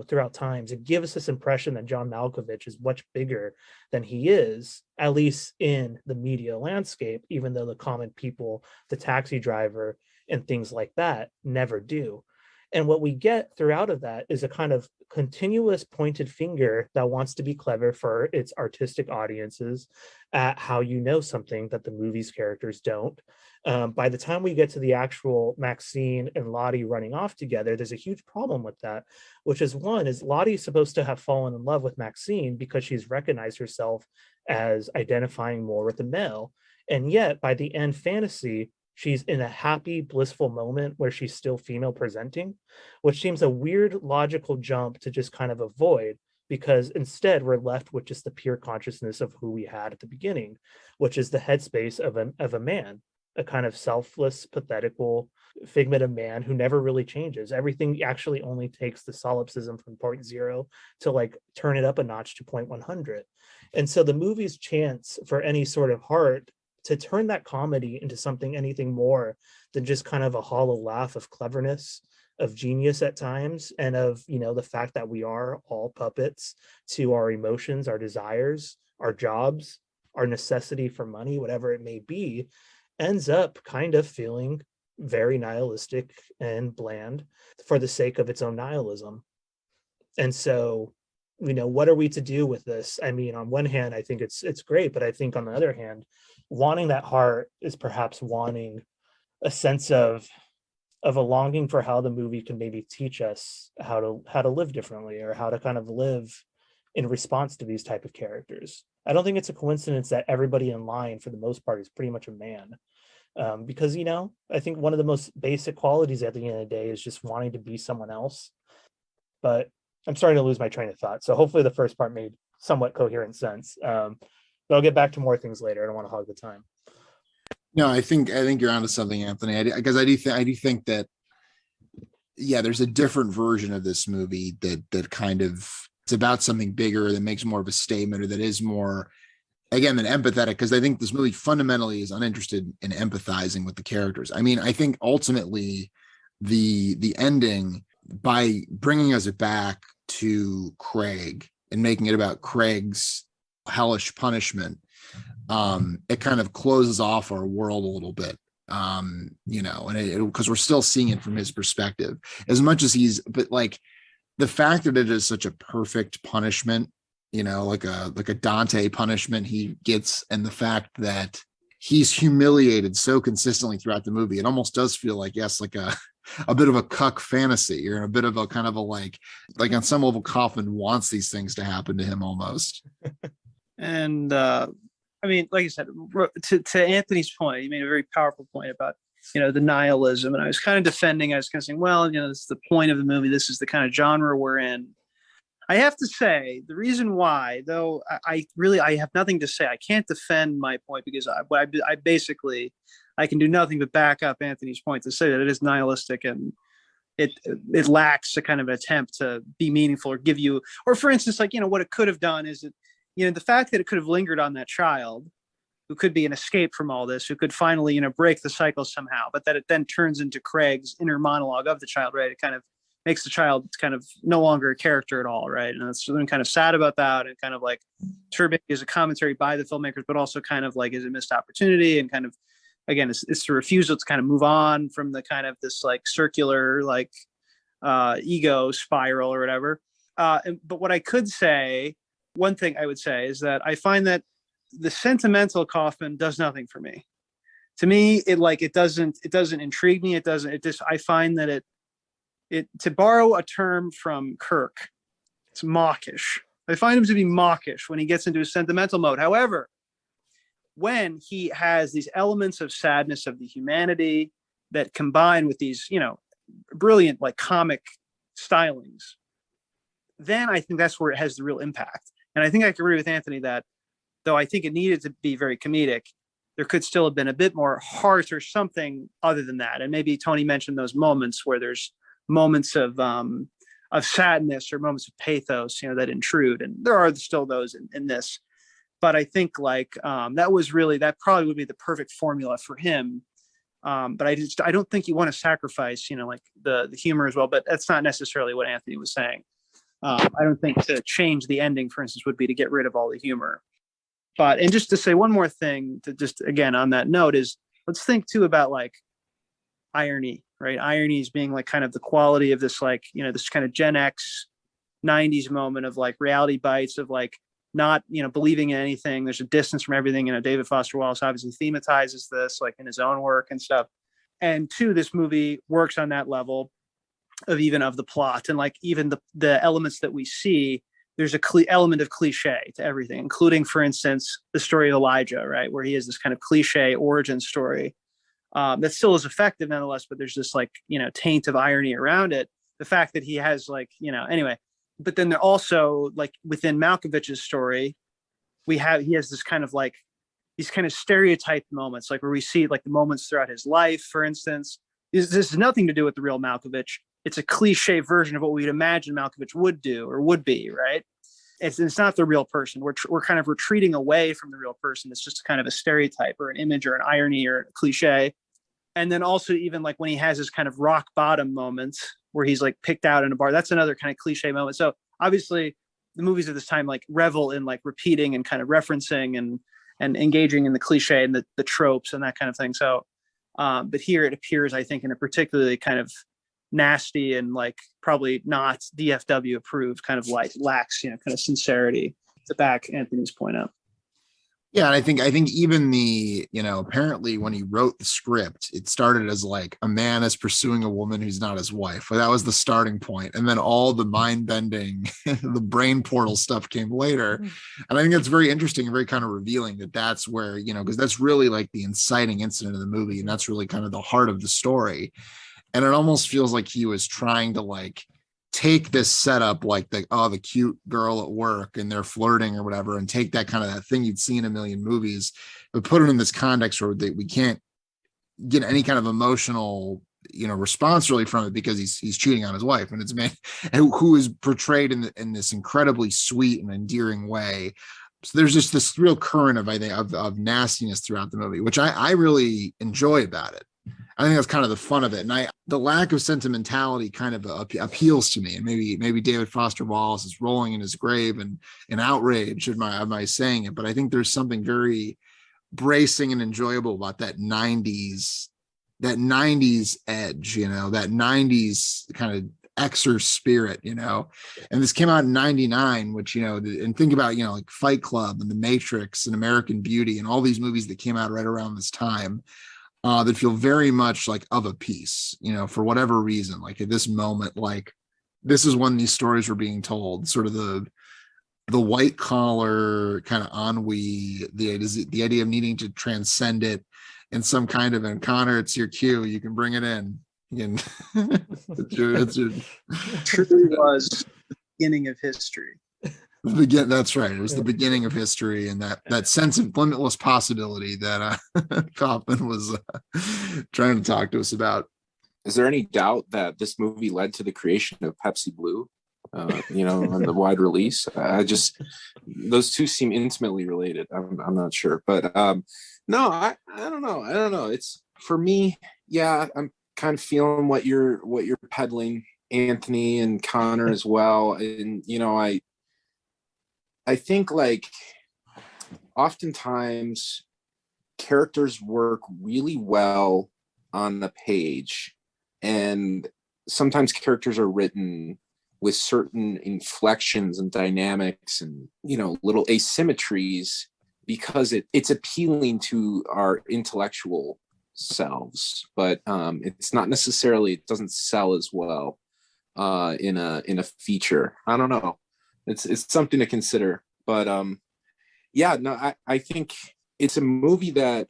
throughout times. It gives us this impression that John Malkovich is much bigger than he is, at least in the media landscape, even though the common people, the taxi driver and things like that, never do. And what we get throughout of that is a kind of continuous pointed finger that wants to be clever for its artistic audiences at how you know something that the movie's characters don't. By the time we get to the actual Maxine and Lottie running off together, there's a huge problem with that, which is, one, is Lottie's supposed to have fallen in love with Maxine because she's recognized herself as identifying more with the male. And yet, by the end fantasy, she's in a happy, blissful moment where she's still female presenting, which seems a weird logical jump to just kind of avoid, because instead we're left with just the pure consciousness of who we had at the beginning, which is the headspace of a man, a kind of selfless, pathetical figment of man who never really changes. Everything actually only takes the solipsism from point zero to like turn it up a notch to 0.100. And so the movie's chance for any sort of heart to turn that comedy into anything more than just kind of a hollow laugh of cleverness, of genius at times, and of, the fact that we are all puppets to our emotions, our desires, our jobs, our necessity for money, whatever it may be, ends up kind of feeling very nihilistic and bland for the sake of its own nihilism. And so, what are we to do with this? I mean, on one hand, I think it's great, but I think on the other hand, wanting that heart is perhaps wanting a sense of a longing for how the movie can maybe teach us how to live differently, or how to kind of live in response to these type of characters. I don't think it's a coincidence that everybody in line for the most part is pretty much a man. Because, you know, I think one of the most basic qualities at the end of the day is just wanting to be someone else. But I'm starting to lose my train of thought. So hopefully the first part made somewhat coherent sense. But I'll get back to more things later. I don't want to hog the time. No, I think you're onto something, Anthony. Because I do think that, yeah, there's a different version of this movie that kind of, it's about something bigger that makes more of a statement, or that is more, again, than empathetic. Because I think this movie fundamentally is uninterested in empathizing with the characters. I mean, I think ultimately the ending, by bringing us back to Craig and making it about Craig's hellish punishment, it kind of closes off our world a little bit, you know, and because we're still seeing it from his perspective as much as but like the fact that it is such a perfect punishment, you know, like a Dante punishment he gets, and the fact that he's humiliated so consistently throughout the movie, it almost does feel like, yes, like a bit of a cuck fantasy, or a bit of a kind of a like on some level Kaufman wants these things to happen to him almost. And I mean, like I said, to Anthony's point, he made a very powerful point about, you know, the nihilism. And I was kind of defending, I was kind of saying, well, you know, this is the point of the movie. This is the kind of genre we're in. I have to say, the reason why, though, I have nothing to say. I can't defend my point, because I basically, I can do nothing but back up Anthony's point to say that it is nihilistic, and it lacks a kind of attempt to be meaningful or give you, or for instance, like, you know, what it could have done is it, you know, the fact that it could have lingered on that child who could be an escape from all this, who could finally, you know, break the cycle somehow, but that it then turns into Craig's inner monologue of the child, right? It kind of makes the child kind of no longer a character at all, right? And it's something kind of sad about that, and kind of like Turbine is a commentary by the filmmakers, but also kind of like is a missed opportunity, and kind of, again, it's the refusal to kind of move on from the kind of this like circular like ego spiral or whatever. But what I could say, one thing I would say is that I find that the sentimental Kaufman does nothing for me. To me, it doesn't intrigue me. I find that it, to borrow a term from Kirk, it's mawkish. I find him to be mawkish when he gets into a sentimental mode. However, when he has these elements of sadness, of the humanity that combine with these, you know, brilliant like comic stylings, then I think that's where it has the real impact. And I think I agree with Anthony that, though I think it needed to be very comedic, there could still have been a bit more heart or something other than that. And maybe Tony mentioned those moments where there's moments of sadness or moments of pathos, you know, that intrude. And there are still those in this. But I think like that probably would be the perfect formula for him. But I don't think you want to sacrifice, you know, like the humor as well. But that's not necessarily what Anthony was saying. I don't think to change the ending, for instance, would be to get rid of all the humor. But, and just to say one more thing, to just again on that note, is let's think too about like irony, right? Irony is being like kind of the quality of this, like, you know, this kind of Gen X 90s moment of like reality bites, of like not, you know, believing in anything. There's a distance from everything. You know, David Foster Wallace obviously thematizes this like in his own work and stuff. And two, this movie works on that level of even of the plot, and like even the elements that we see, there's a element of cliche to everything, including, for instance, the story of Elijah, right, where he has this kind of cliche origin story that still is effective nonetheless, but there's this like, you know, taint of irony around it. The fact that he has like, you know, anyway, but then there also like within Malkovich's story, he has this kind of like these kind of stereotyped moments, like where we see like the moments throughout his life, for instance. This has nothing to do with the real Malkovich. It's a cliche version of what we'd imagine Malkovich would do or would be, right? It's not the real person. We're kind of retreating away from the real person. It's just kind of a stereotype or an image or an irony or a cliche. And then also even like when he has his kind of rock bottom moments where he's like picked out in a bar, that's another kind of cliche moment. So obviously the movies of this time like revel in like repeating and kind of referencing and engaging in the cliche and the tropes and that kind of thing. So, but here it appears, I think, in a particularly kind of nasty and like probably not DFW approved kind of like lacks, you know, kind of sincerity, to back Anthony's point up. Yeah, and I think even the, apparently when he wrote the script, it started as like a man is pursuing a woman who's not his wife. Well, that was the starting point. And then all the mind bending, the brain portal stuff came later. And I think that's very interesting and very kind of revealing that that's where, because that's really like the inciting incident of the movie. And that's really kind of the heart of the story. And it almost feels like he was trying to like take this setup, like the cute girl at work and they're flirting or whatever, and take that kind of that thing you'd see in a million movies, but put it in this context where we can't get any kind of emotional response really from it, because he's cheating on his wife, and it's man who is portrayed in this incredibly sweet and endearing way. So there's just this real current of nastiness throughout the movie, which I really enjoy about it. I think that's kind of the fun of it. And the lack of sentimentality kind of appeals to me. And maybe David Foster Wallace is rolling in his grave and in outrage at my saying it, but I think there's something very bracing and enjoyable about that 90s edge, that 90s kind of Xer spirit, and this came out in 99, which, and think about, like Fight Club and The Matrix and American Beauty and all these movies that came out right around this time. That feel very much like of a piece, for whatever reason. Like at this moment, like this is when these stories were being told, sort of the white collar kind of ennui, the idea of needing to transcend it in some kind of, and Connor, it's your cue. You can bring it in. You can, Truly was the beginning of history. That's right. It was the beginning of history, and that sense of limitless possibility that Kaufman was trying to talk to us about. Is there any doubt that this movie led to the creation of Pepsi Blue? And the wide release. Those two seem intimately related. I'm not sure, but no, I don't know. It's for me. Yeah, I'm kind of feeling what you're peddling, Anthony and Connor as well, and I think like oftentimes characters work really well on the page, and sometimes characters are written with certain inflections and dynamics and little asymmetries because it's appealing to our intellectual selves, but it's not necessarily, it doesn't sell as well in a feature. I don't know. It's something to consider, but I think it's a movie that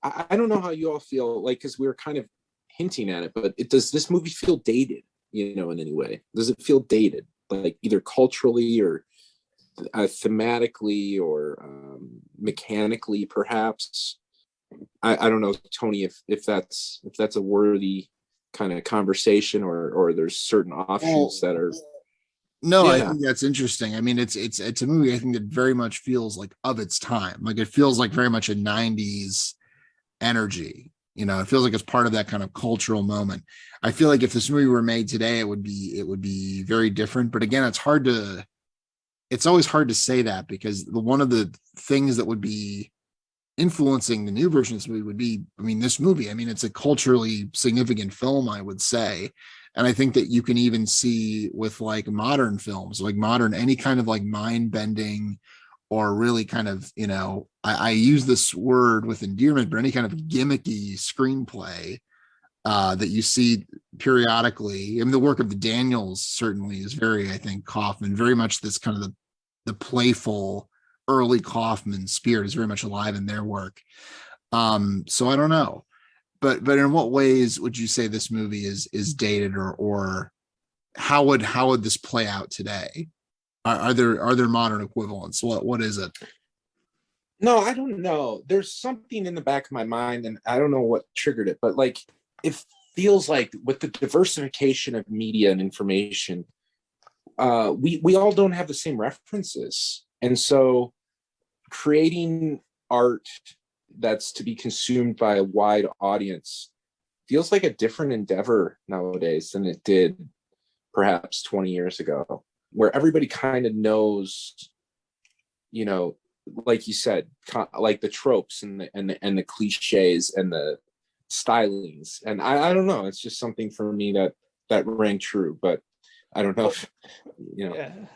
I don't know how you all feel, like, because we were kind of hinting at it, but does this movie feel dated, in any way? Does it feel dated, like either culturally or thematically or mechanically, perhaps? I don't know, Tony, if that's a worthy kind of conversation, or there's certain offshoots that are. No, I think that's interesting. I mean, it's a movie I think that very much feels like of its time. Like it feels like very much a 90s energy. It feels like it's part of that kind of cultural moment. I feel like if this movie were made today, it would be very different. But again, it's always hard to say that, because one of the things that would be influencing the new version of this movie would be, this movie, it's a culturally significant film, I would say. And I think that you can even see with like modern films, like any kind of like mind bending or really kind of, I use this word with endearment, but any kind of gimmicky screenplay that you see periodically. The work of the Daniels certainly is very, I think, Kaufman, very much this kind of the playful early Kaufman spirit is very much alive in their work. So I don't know. But in what ways would you say this movie is dated, or how would this play out today? Are there modern equivalents? What is it? No, I don't know. There's something in the back of my mind, and I don't know what triggered it, but like it feels like with the diversification of media and information, we all don't have the same references, and so creating art that's to be consumed by a wide audience feels like a different endeavor nowadays than it did perhaps 20 years ago, where everybody kind of knows, like you said, like the tropes and the cliches and the stylings. And I don't know, it's just something for me that rang true, but I don't know if,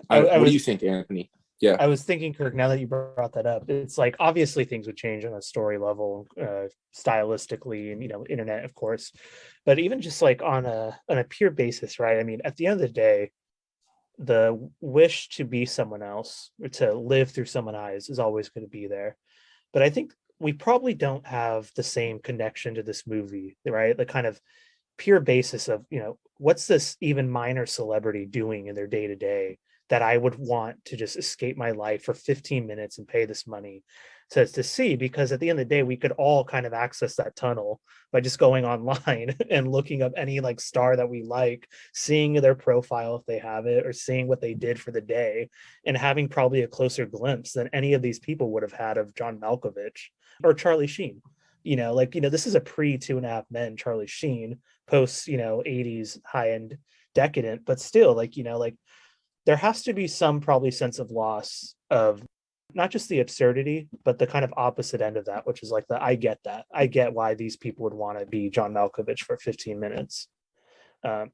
what do you think, Anthony? Yeah. I was thinking, Kirk, now that you brought that up, it's like obviously things would change on a story level, stylistically, and internet, of course, but even just like on a pure basis, right? I mean, at the end of the day, the wish to be someone else or to live through someone's eyes is always going to be there. But I think we probably don't have the same connection to this movie, right? The kind of pure basis of, what's this even minor celebrity doing in their day to day that I would want to just escape my life for 15 minutes and pay this money to see? Because at the end of the day, we could all kind of access that tunnel by just going online and looking up any like star that we like, seeing their profile if they have it, or seeing what they did for the day, and having probably a closer glimpse than any of these people would have had of John Malkovich or Charlie Sheen. This is a pre 2.5 Men Charlie Sheen, post 80s high end decadent, but still there has to be some probably sense of loss of not just the absurdity, but the kind of opposite end of that, which is like I get that. I get why these people would want to be John Malkovich for 15 minutes.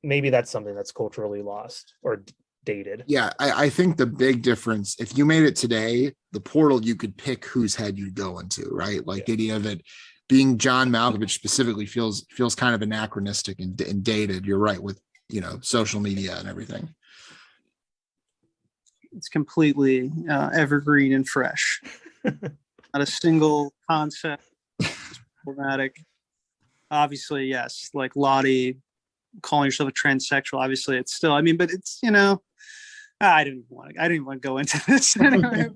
Maybe that's something that's culturally lost or dated. Yeah, I think the big difference, if you made it today, the portal, you could pick whose head you'd go into, right? Like the idea of it being John Malkovich specifically feels kind of anachronistic and dated. You're right, with social media and everything. It's completely evergreen and fresh. Not a single concept. Problematic. Obviously, yes. Like Lottie calling yourself a transsexual. Obviously, it's still. I mean, but it's I don't even want to go into this anyway.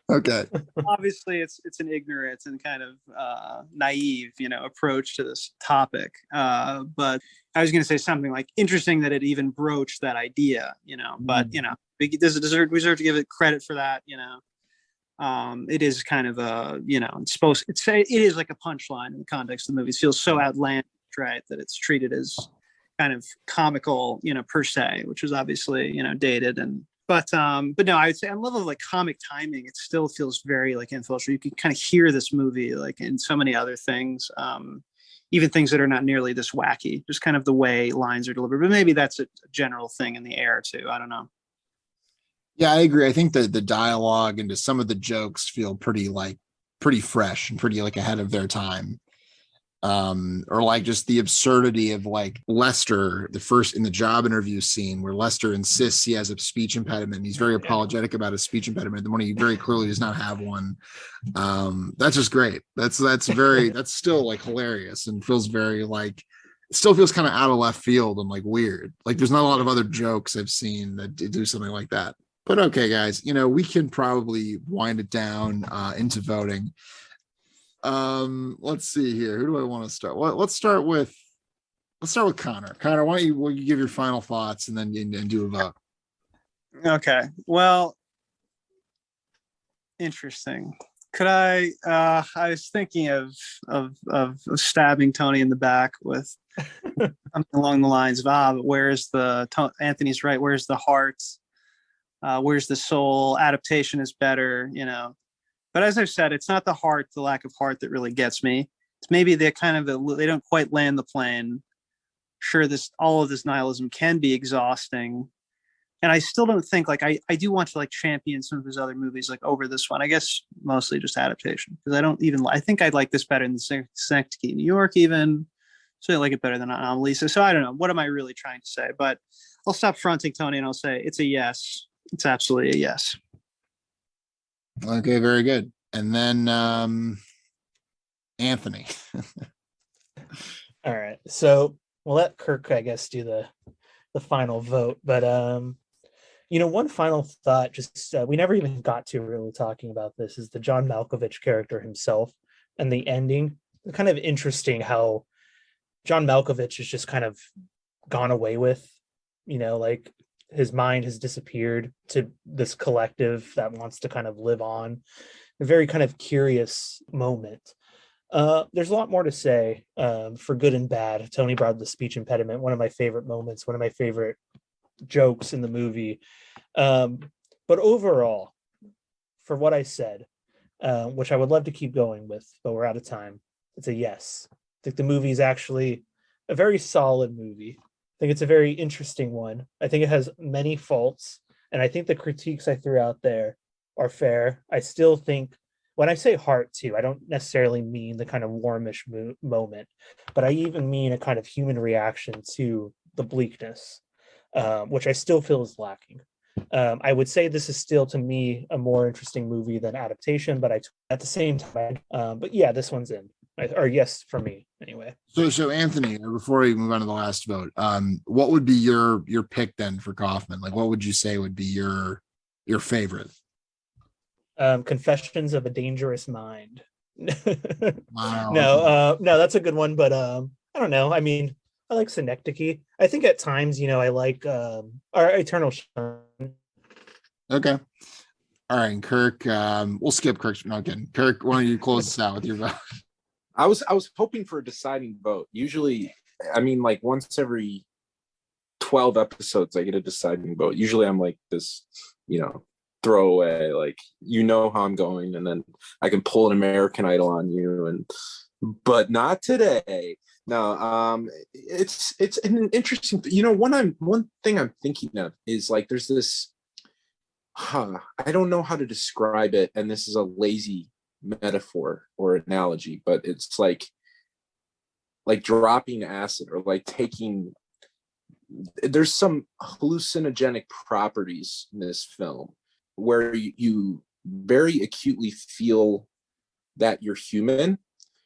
Okay. Obviously, it's an ignorant and kind of naive, approach to this topic. But I was going to say something like interesting that it even broached that idea, But we deserve to give it credit for that, It is kind of a, it is like a punchline in the context of the movie. It feels so outlandish, right, that it's treated as kind of comical, per se, which is obviously, dated but no, I would say on level of like comic timing, it still feels very like influential. You can kind of hear this movie like in so many other things, even things that are not nearly this wacky, just kind of the way lines are delivered. But maybe that's a general thing in the air too. I don't know. Yeah, I agree. I think that the dialogue and some of the jokes feel pretty fresh and pretty like ahead of their time. Or like just the absurdity of like Lester, the first in the job interview scene where Lester insists he has a speech impediment. He's very apologetic about his speech impediment, when he very clearly does not have one. That's just great. That's still like hilarious and feels very like, it still feels kind of out of left field and like weird. Like there's not a lot of other jokes I've seen that do something like that. But okay, guys, we can probably wind it down into voting. Let's see here. Who do I want to start? Well, let's start with Connor. Connor, why don't you give your final thoughts and then do a vote? Okay. Well, interesting. Could I was thinking of stabbing Tony in the back with something along the lines of, but where's Anthony's right, where's the heart? Where's the soul? Adaptation is better, But as I've said, it's not the heart, the lack of heart that really gets me. It's maybe they don't quite land the plane. Sure, all of this nihilism can be exhausting. And I still don't think I do want to like champion some of his other movies like over this one. I guess mostly just adaptation, because I think I'd like this better than Synecdoche, New York even. So I like it better than Anomalisa. So I don't know. What am I really trying to say? But I'll stop fronting Tony and I'll say it's a yes. It's absolutely a yes. Okay, very good. And then Anthony. All right. So we'll let Kirk, I guess, do the final vote. But one final thought, just we never even got to really talking about this, is the John Malkovich character himself and the ending. It's kind of interesting how John Malkovich is just kind of gone away with, like his mind has disappeared to this collective that wants to kind of live on. A very kind of curious moment. There's a lot more to say, for good and bad. Tony brought up the speech impediment, one of my favorite moments, one of my favorite jokes in the movie. But overall, for what I said, which I would love to keep going with, but we're out of time, it's a yes. I think the movie is actually a very solid movie. I think it's a very interesting one. I think it has many faults, and I think the critiques I threw out there are fair. I still think when I say heart too, I don't necessarily mean the kind of warmish moment, but I even mean a kind of human reaction to the bleakness, which I still feel is lacking. I would say this is still to me a more interesting movie than adaptation, but at the same time, but yeah, this one's in, or yes, for me anyway. So Anthony, before we move on to the last vote, what would be your pick then for Kaufman? Like, what would you say would be your favorite? Confessions of a Dangerous Mind. Wow. No, that's a good one, but I don't know. I mean, I like Synecdoche. I think at times, I like our Eternal Sun. Okay. All right, Kirk. We'll skip Kirk. No, kidding. Kirk, why don't you close this out with your vote? I was hoping for a deciding vote. Usually, I mean, like once every 12 episodes, I get a deciding vote. Usually I'm like this, throwaway, like, how I'm going, and then I can pull an American Idol on you, but not today. No, it's an interesting, one thing I'm thinking of is like, there's this, I don't know how to describe it. And this is a lazy metaphor or analogy, but it's like dropping acid or like there's some hallucinogenic properties in this film where you very acutely feel that you're human,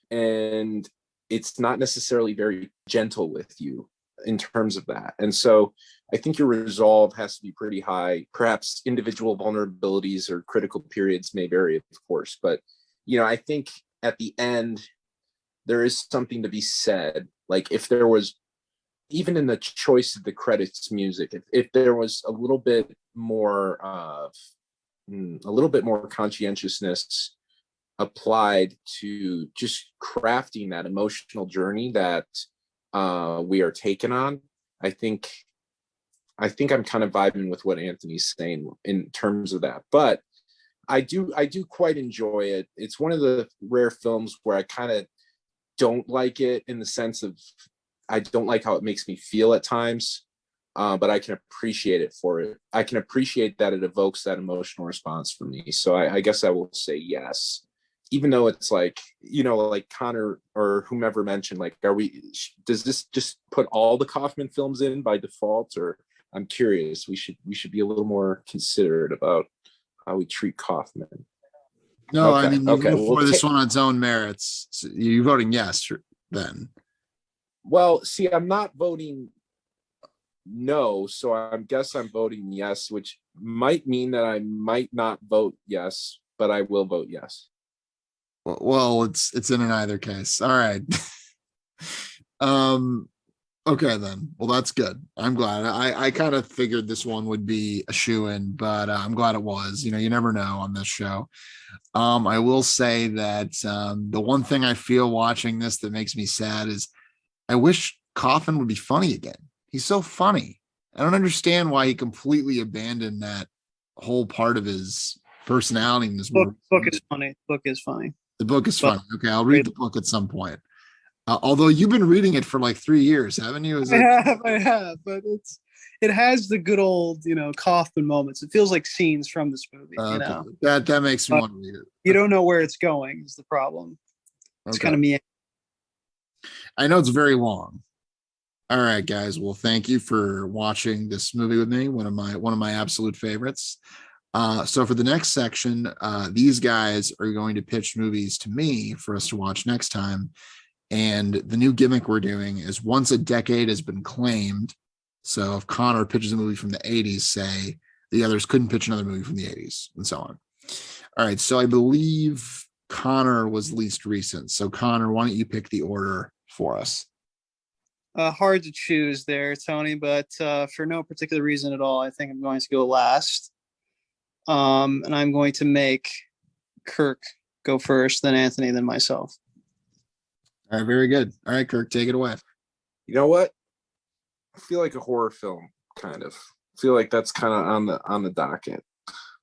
and it's not necessarily very gentle with you in terms of that. And so I think your resolve has to be pretty high. Perhaps individual vulnerabilities or critical periods may vary, of course, but I think at the end there is something to be said. Like, if there was, even in the choice of the credits music, if there was a little bit more conscientiousness applied to just crafting that emotional journey that we are taken on, I think I'm kind of vibing with what Anthony's saying in terms of that. But I do quite enjoy it. It's one of the rare films where I kind of don't like it, in the sense of I don't like how it makes me feel at times, but I can appreciate it for it. I can appreciate that it evokes that emotional response for me. So I guess I will say yes, even though it's like, like Connor or whomever mentioned, like, does this just put all the Kaufman films in by default? Or I'm curious, we should be a little more considerate about how we treat Kaufman. No, okay, I mean, you vote for this one on its own merits. So you're voting yes then. Well, see, I'm not voting no, so I guess I'm voting yes, which might mean that I might not vote yes, but I will vote yes. Well, it's in either case. All right. Okay then. Well, that's good. I'm glad. I kind of figured this one would be a shoo-in, but I'm glad it was. You never know on this show. I will say that the one thing I feel watching this that makes me sad is I wish Kaufman would be funny again. He's so funny. I don't understand why he completely abandoned that whole part of his personality in this movie. Book is funny. Book is funny. The book is funny. Okay, I'll read the book at some point. Although you've been reading it for like 3 years, haven't you? I have, but it has the good old, Kaufman moments. It feels like scenes from this movie. That makes me want to read it. You don't know where it's going is the problem. It's kind of me. I know it's very long. All right, guys. Well, thank you for watching this movie with me. One of my absolute favorites. So for the next section, these guys are going to pitch movies to me for us to watch next time. And the new gimmick we're doing is, once a decade has been claimed, so if Connor pitches a movie from the 80s, say, the others couldn't pitch another movie from the 80s, and so on. All right, so I believe Connor was least recent. So Connor, why don't you pick the order for us? Hard to choose there, Tony, but for no particular reason at all, I think I'm going to go last. And I'm going to make Kirk go first, then Anthony, then myself. All right, very good. All right, Kirk, take it away. You know what? I feel like a horror film, kind of. I feel like that's kind of on the docket.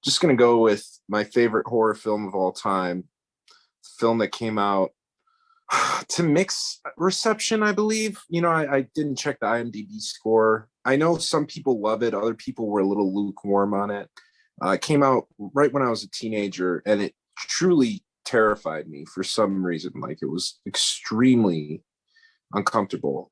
Just gonna go with my favorite horror film of all time. Film that came out to mixed reception, I believe. I didn't check the IMDb score. I know some people love it. Other people were a little lukewarm on it. It came out right when I was a teenager, and it truly terrified me for some reason. Like, it was extremely uncomfortable.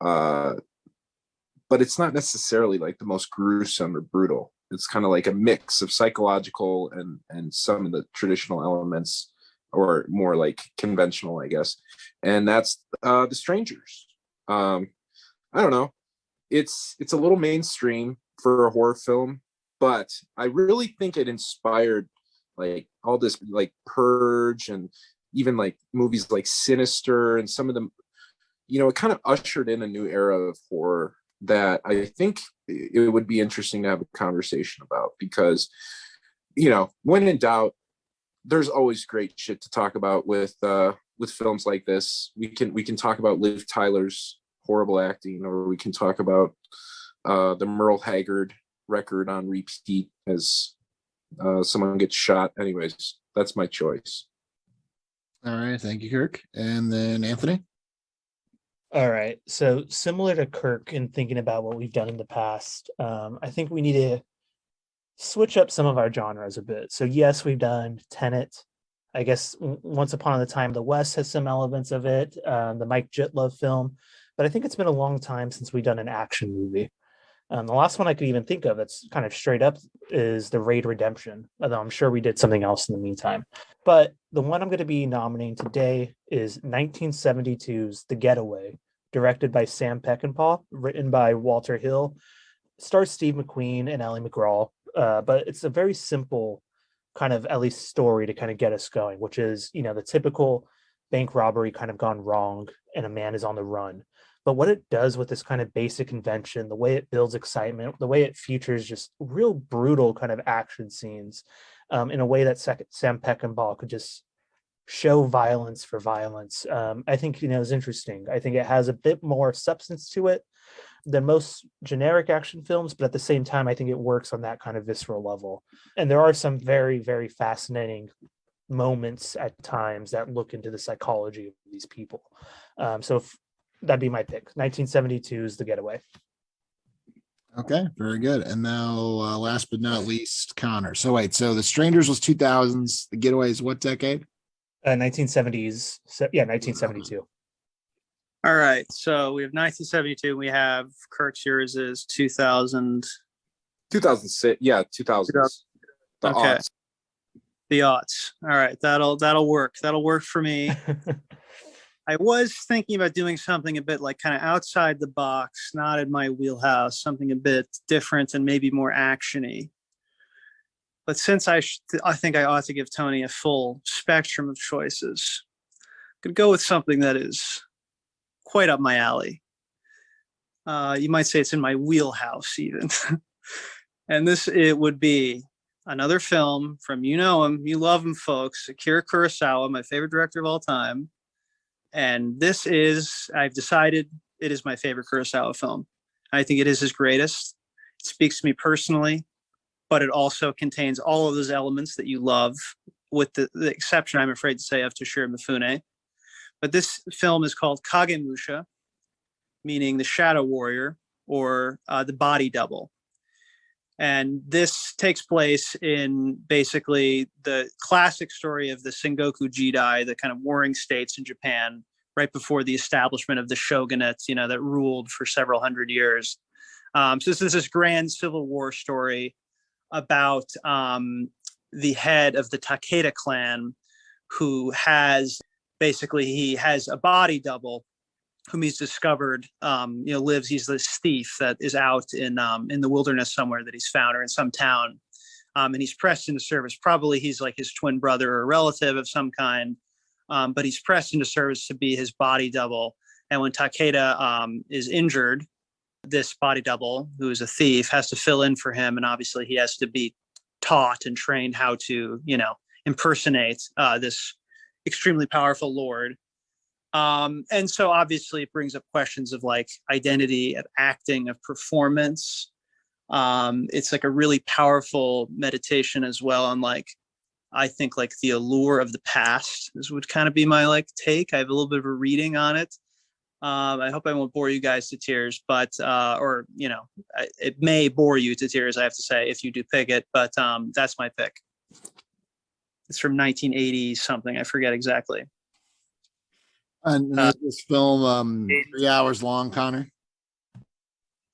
But it's not necessarily like the most gruesome or brutal. It's kind of like a mix of psychological and some of the traditional elements, or more like conventional, I guess. And that's The Strangers. I don't know. It's a little mainstream for a horror film, but I really think it inspired like all this like Purge, and even like movies like Sinister, and some of them, it kind of ushered in a new era of horror that I think it would be interesting to have a conversation about, because, when in doubt, there's always great shit to talk about with films like this. We can talk about Liv Tyler's horrible acting, or we can talk about the Merle Haggard record on repeat as someone gets shot. Anyways, that's my choice. All right, thank you, Kirk. And then Anthony. All right. So similar to Kirk in thinking about what we've done in the past, I think we need to switch up some of our genres a bit. So yes, we've done Tenet. I guess Once Upon a Time in the West has some elements of it, the Mike Jitlove film. But I think it's been a long time since we've done an action movie. The last one I could even think of that's kind of straight up is The Raid Redemption, although I'm sure we did something else in the meantime. But the one I'm going to be nominating today is 1972's The Getaway, directed by Sam Peckinpah, written by Walter Hill, stars Steve McQueen and Ally McGraw. But it's a very simple kind of, at least, story to kind of get us going, which is, the typical bank robbery kind of gone wrong and a man is on the run. But what it does with this kind of basic invention, the way it builds excitement, the way it features just real brutal kind of action scenes, in a way that Sam Peckinpah could just show violence for violence, I think, is interesting. I think it has a bit more substance to it than most generic action films, but at the same time, I think it works on that kind of visceral level. And there are some very, very fascinating moments at times that look into the psychology of these people. That'd be my pick. 1972's The Getaway. Okay, very good. And now, last but not least, Connor. So wait, so The Strangers was 2000s. The Getaway is what decade? 1970s. So, yeah, 1972. All right. So we have 1972. We have Kirk's. Yours is 2000. 2006. Yeah, 2000s. The Okay. aughts. The aughts. All right. That'll work. That'll work for me. I was thinking about doing something a bit like kind of outside the box, not in my wheelhouse, something a bit different and maybe more actiony. But since I think I ought to give Tony a full spectrum of choices, I could go with something that is quite up my alley. You might say it's in my wheelhouse even. And it would be another film from, you love him, folks, Akira Kurosawa, my favorite director of all time. And I've decided it is my favorite Kurosawa film. I think it is his greatest. It speaks to me personally, but it also contains all of those elements that you love, with the exception, I'm afraid to say, of Toshiro Mifune. But this film is called Kagemusha, meaning the shadow warrior, or the body double. And this takes place in basically the classic story of the Sengoku Jidai, the kind of warring states in Japan, right before the establishment of the shogunate, that ruled for several hundred years. So this is this grand civil war story about the head of the Takeda clan, who he has a body double whom he's discovered, he's this thief that is out in the wilderness somewhere that he's found, or in some town. And he's pressed into service. Probably he's like his twin brother or relative of some kind. But he's pressed into service to be his body double. And when Takeda is injured, this body double, who is a thief, has to fill in for him. And obviously he has to be taught and trained how to, impersonate this extremely powerful lord. And so obviously it brings up questions of like identity, of acting, of performance. It's like a really powerful meditation as well on I think the allure of the past. This would kind of be my take. I have a little bit of a reading on it. I hope I won't bore you guys to tears, but it may bore you to tears, I have to say, if you do pick it, but that's my pick. It's from 1980 something, I forget exactly. And is this film 3 hours long, Connor?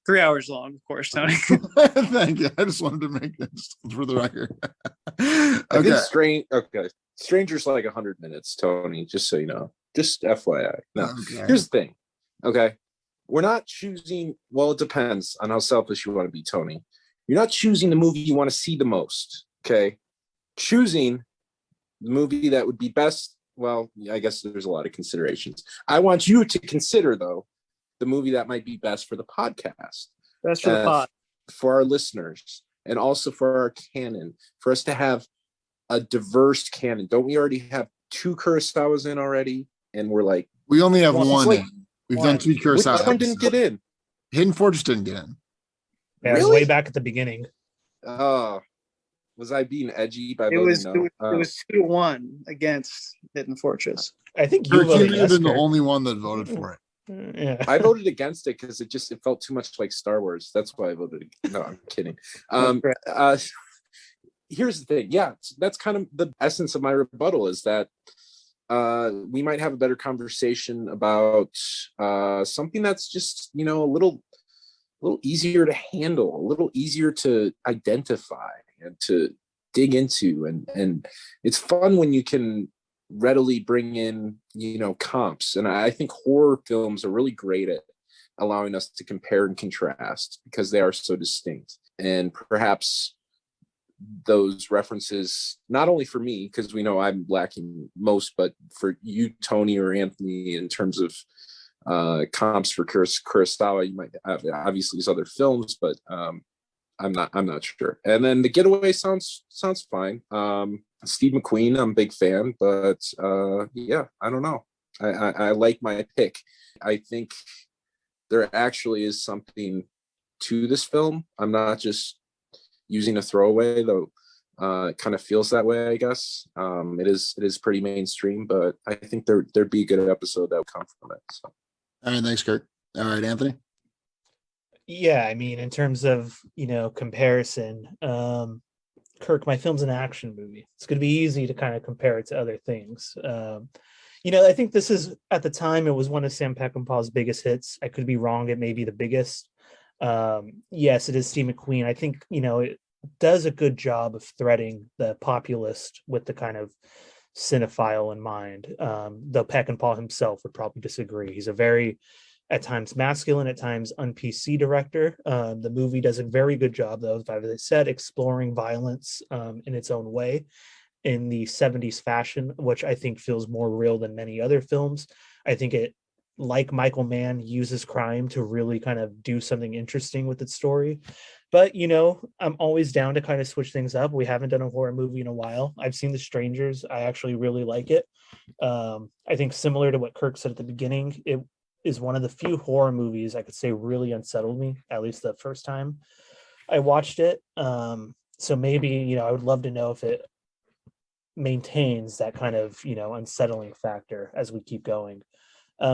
3 hours long, of course, Tony. Thank you. I just wanted to make this for the record. I think Stranger's like 100 minutes, Tony, just so you know. Just FYI. No. Okay. Here's the thing. Okay. We're not choosing, well, it depends on how selfish you want to be, Tony. You're not choosing the movie you want to see the most. Okay. Choosing the movie that would be best. Well, I guess there's a lot of considerations. I want you to consider, though, the movie that might be best for the podcast. Best for the pod. For our listeners, and also for our canon, for us to have a diverse canon. Don't we already have 2 Kurosawas in already? And we're like, we only have one. Like, We've done 2 Kurosawa. Which one didn't get in? Hidden Fortress didn't get in. Yeah, it was way back at the beginning. Was I being edgy by It voting was no? it was 2-1 against Hidden Fortress. I think you Kirk, voted you've yes, been the Kirk. only one that voted for it. Yeah. I voted against it because it felt too much like Star Wars. That's why I voted. No, I'm kidding. Here's the thing. Yeah, that's kind of the essence of my rebuttal, is that we might have a better conversation about something that's just, a little easier to handle, a little easier to identify and to dig into. And it's fun when you can readily bring in, comps. And I think horror films are really great at allowing us to compare and contrast because they are so distinct. And perhaps those references, not only for me, because we know I'm lacking most, but for you, Tony or Anthony, in terms of comps for Kurosawa, you might have, obviously there's other films, but I'm not sure. And then The Getaway sounds fine. Steve McQueen, I'm a big fan, but yeah, I don't know. I like my pick. I think there actually is something to this film. I'm not just using a throwaway, though. It kind of feels that way, I guess. It is pretty mainstream, but I think there'd be a good episode that would come from it. So. All right, thanks, Kirk. All right, Anthony. Yeah, I mean, in terms of comparison, Kirk, my film's an action movie. It's going to be easy to kind of compare it to other things. I think this is, at the time, it was one of Sam Peckinpah's biggest hits. I could be wrong; it may be the biggest. Yes, it is Steve McQueen. I think it does a good job of threading the populist with the kind of cinephile in mind. Though Peckinpah himself would probably disagree. He's a very, at times, masculine, at times un-PC director. The movie does a very good job, though, as I said, exploring violence in its own way in the 70s fashion, which I think feels more real than many other films. I think it, like Michael Mann, uses crime to really kind of do something interesting with its story. But, I'm always down to kind of switch things up. We haven't done a horror movie in a while. I've seen The Strangers. I actually really like it. I think similar to what Kirk said at the beginning, it is one of the few horror movies I could say really unsettled me, at least the first time I watched it. So maybe, I would love to know if it maintains that kind of, unsettling factor as we keep going.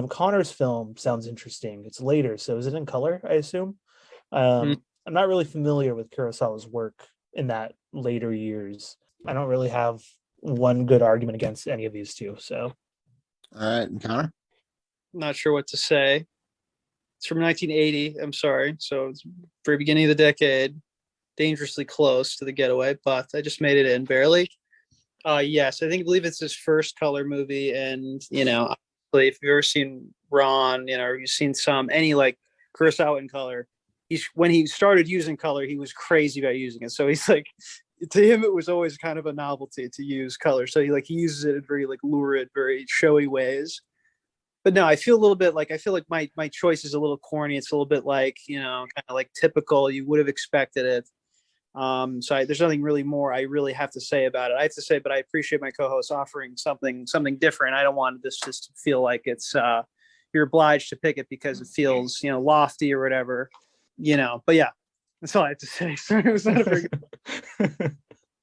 Connor's film sounds interesting. It's later, so is it in color, I assume? I'm not really familiar with Kurosawa's work in that later years. I don't really have one good argument against any of these two. So, all right, and Connor. Not sure what to say. It's from 1980. I'm sorry. So it's very beginning of the decade, dangerously close to The Getaway, but I just made it in barely. Yes, I believe it's his first color movie, and if you've ever seen Ron, or you've seen any like Kurosawa in color, when he started using color, he was crazy about using it. So he's like, to him, it was always kind of a novelty to use color. So he uses it in very lurid, very showy ways. But no, I feel like my choice is a little corny. It's a little bit kind of like typical. You would have expected it. So there's nothing really more I really have to say about it. I have to say, but I appreciate my co-host offering something different. I don't want this just to feel like it's you're obliged to pick it because it feels lofty or whatever. But yeah, that's all I have to say. Sorry, it was not a very good.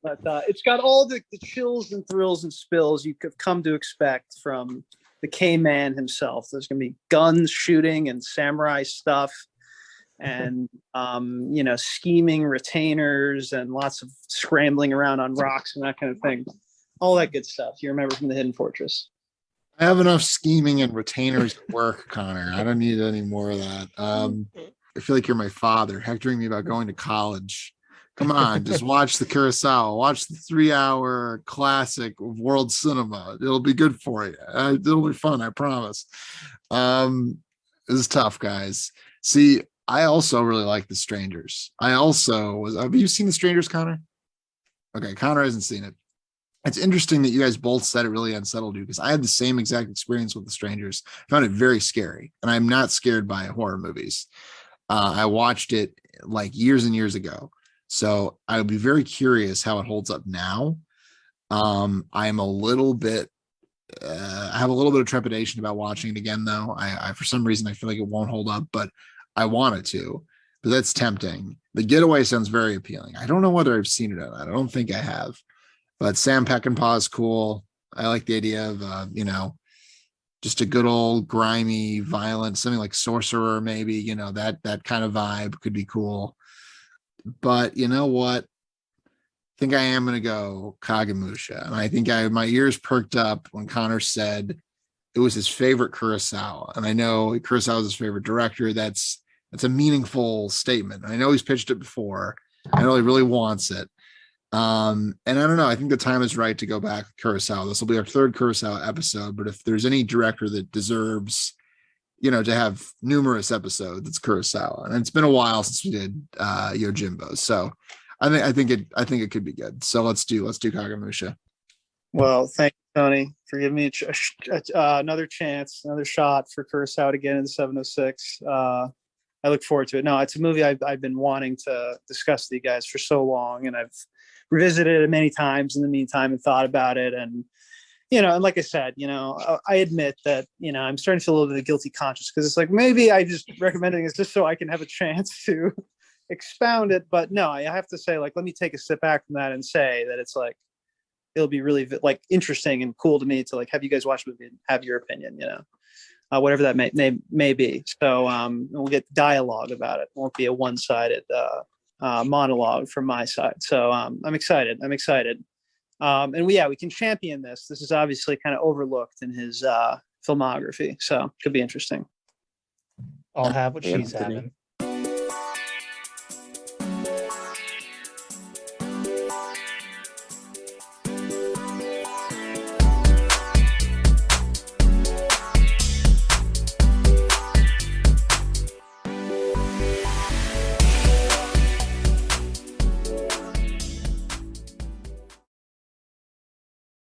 But it's got all the chills and thrills and spills you could come to expect from the K-Man himself. There's going to be guns, shooting, and samurai stuff, and scheming retainers and lots of scrambling around on rocks and that kind of thing. All that good stuff you remember from the Hidden Fortress. I have enough scheming and retainers at work, Connor. I don't need any more of that. I feel like you're my father, hectoring me about going to college. Come on, just watch the Kurosawa, watch the 3-hour classic of world cinema. It'll be good for you. It'll be fun, I promise. This is tough, guys. See, I also really like The Strangers. Have you seen The Strangers, Connor? Okay, Connor hasn't seen it. It's interesting that you guys both said it really unsettled you, because I had the same exact experience with The Strangers. I found it very scary, and I'm not scared by horror movies. I watched it like years and years ago, so I would be very curious how it holds up now. I'm a little bit, I have a little bit of trepidation about watching it again, though. I for some reason I feel like it won't hold up, but I want it to. But that's tempting. The Getaway sounds very appealing. I don't know whether I've seen it or not. I don't think I have. But Sam Peckinpah is cool. I like the idea of, just a good old grimy, violent, something like Sorcerer, maybe, that kind of vibe could be cool. But you know what? I think I am going to go Kagemusha. And I think my ears perked up when Connor said it was his favorite Kurosawa. And I know Kurosawa is his favorite director. That's a meaningful statement. I know he's pitched it before. I know he really wants it. And I don't know. I think the time is right to go back to Kurosawa. This will be our third Kurosawa episode, but if there's any director that deserves, to have numerous episodes, it's Kurosawa. And it's been a while since we did Yojimbo. So I think it could be good. So let's do Kagemusha. Well, thank you, Tony, for giving me another chance, another shot for Kurosawa again in 706. I look forward to it. No, it's a movie I've been wanting to discuss with you guys for so long, and I've revisited it many times in the meantime and thought about it. And, and like I said, I admit that, I'm starting to feel a little bit of guilty conscience, because it's like, maybe I just recommending it just so I can have a chance to expound it. But no, I have to say, like, let me take a step back from that and say that it's like, it'll be really like interesting and cool to me to like have you guys watch the movie and have your opinion, whatever that may be. So we'll get dialogue about it. It won't be a one-sided monologue from my side. So I'm excited. And we can champion this. This is obviously kind of overlooked in his filmography, so it could be interesting. I'll have what she's Anthony. having.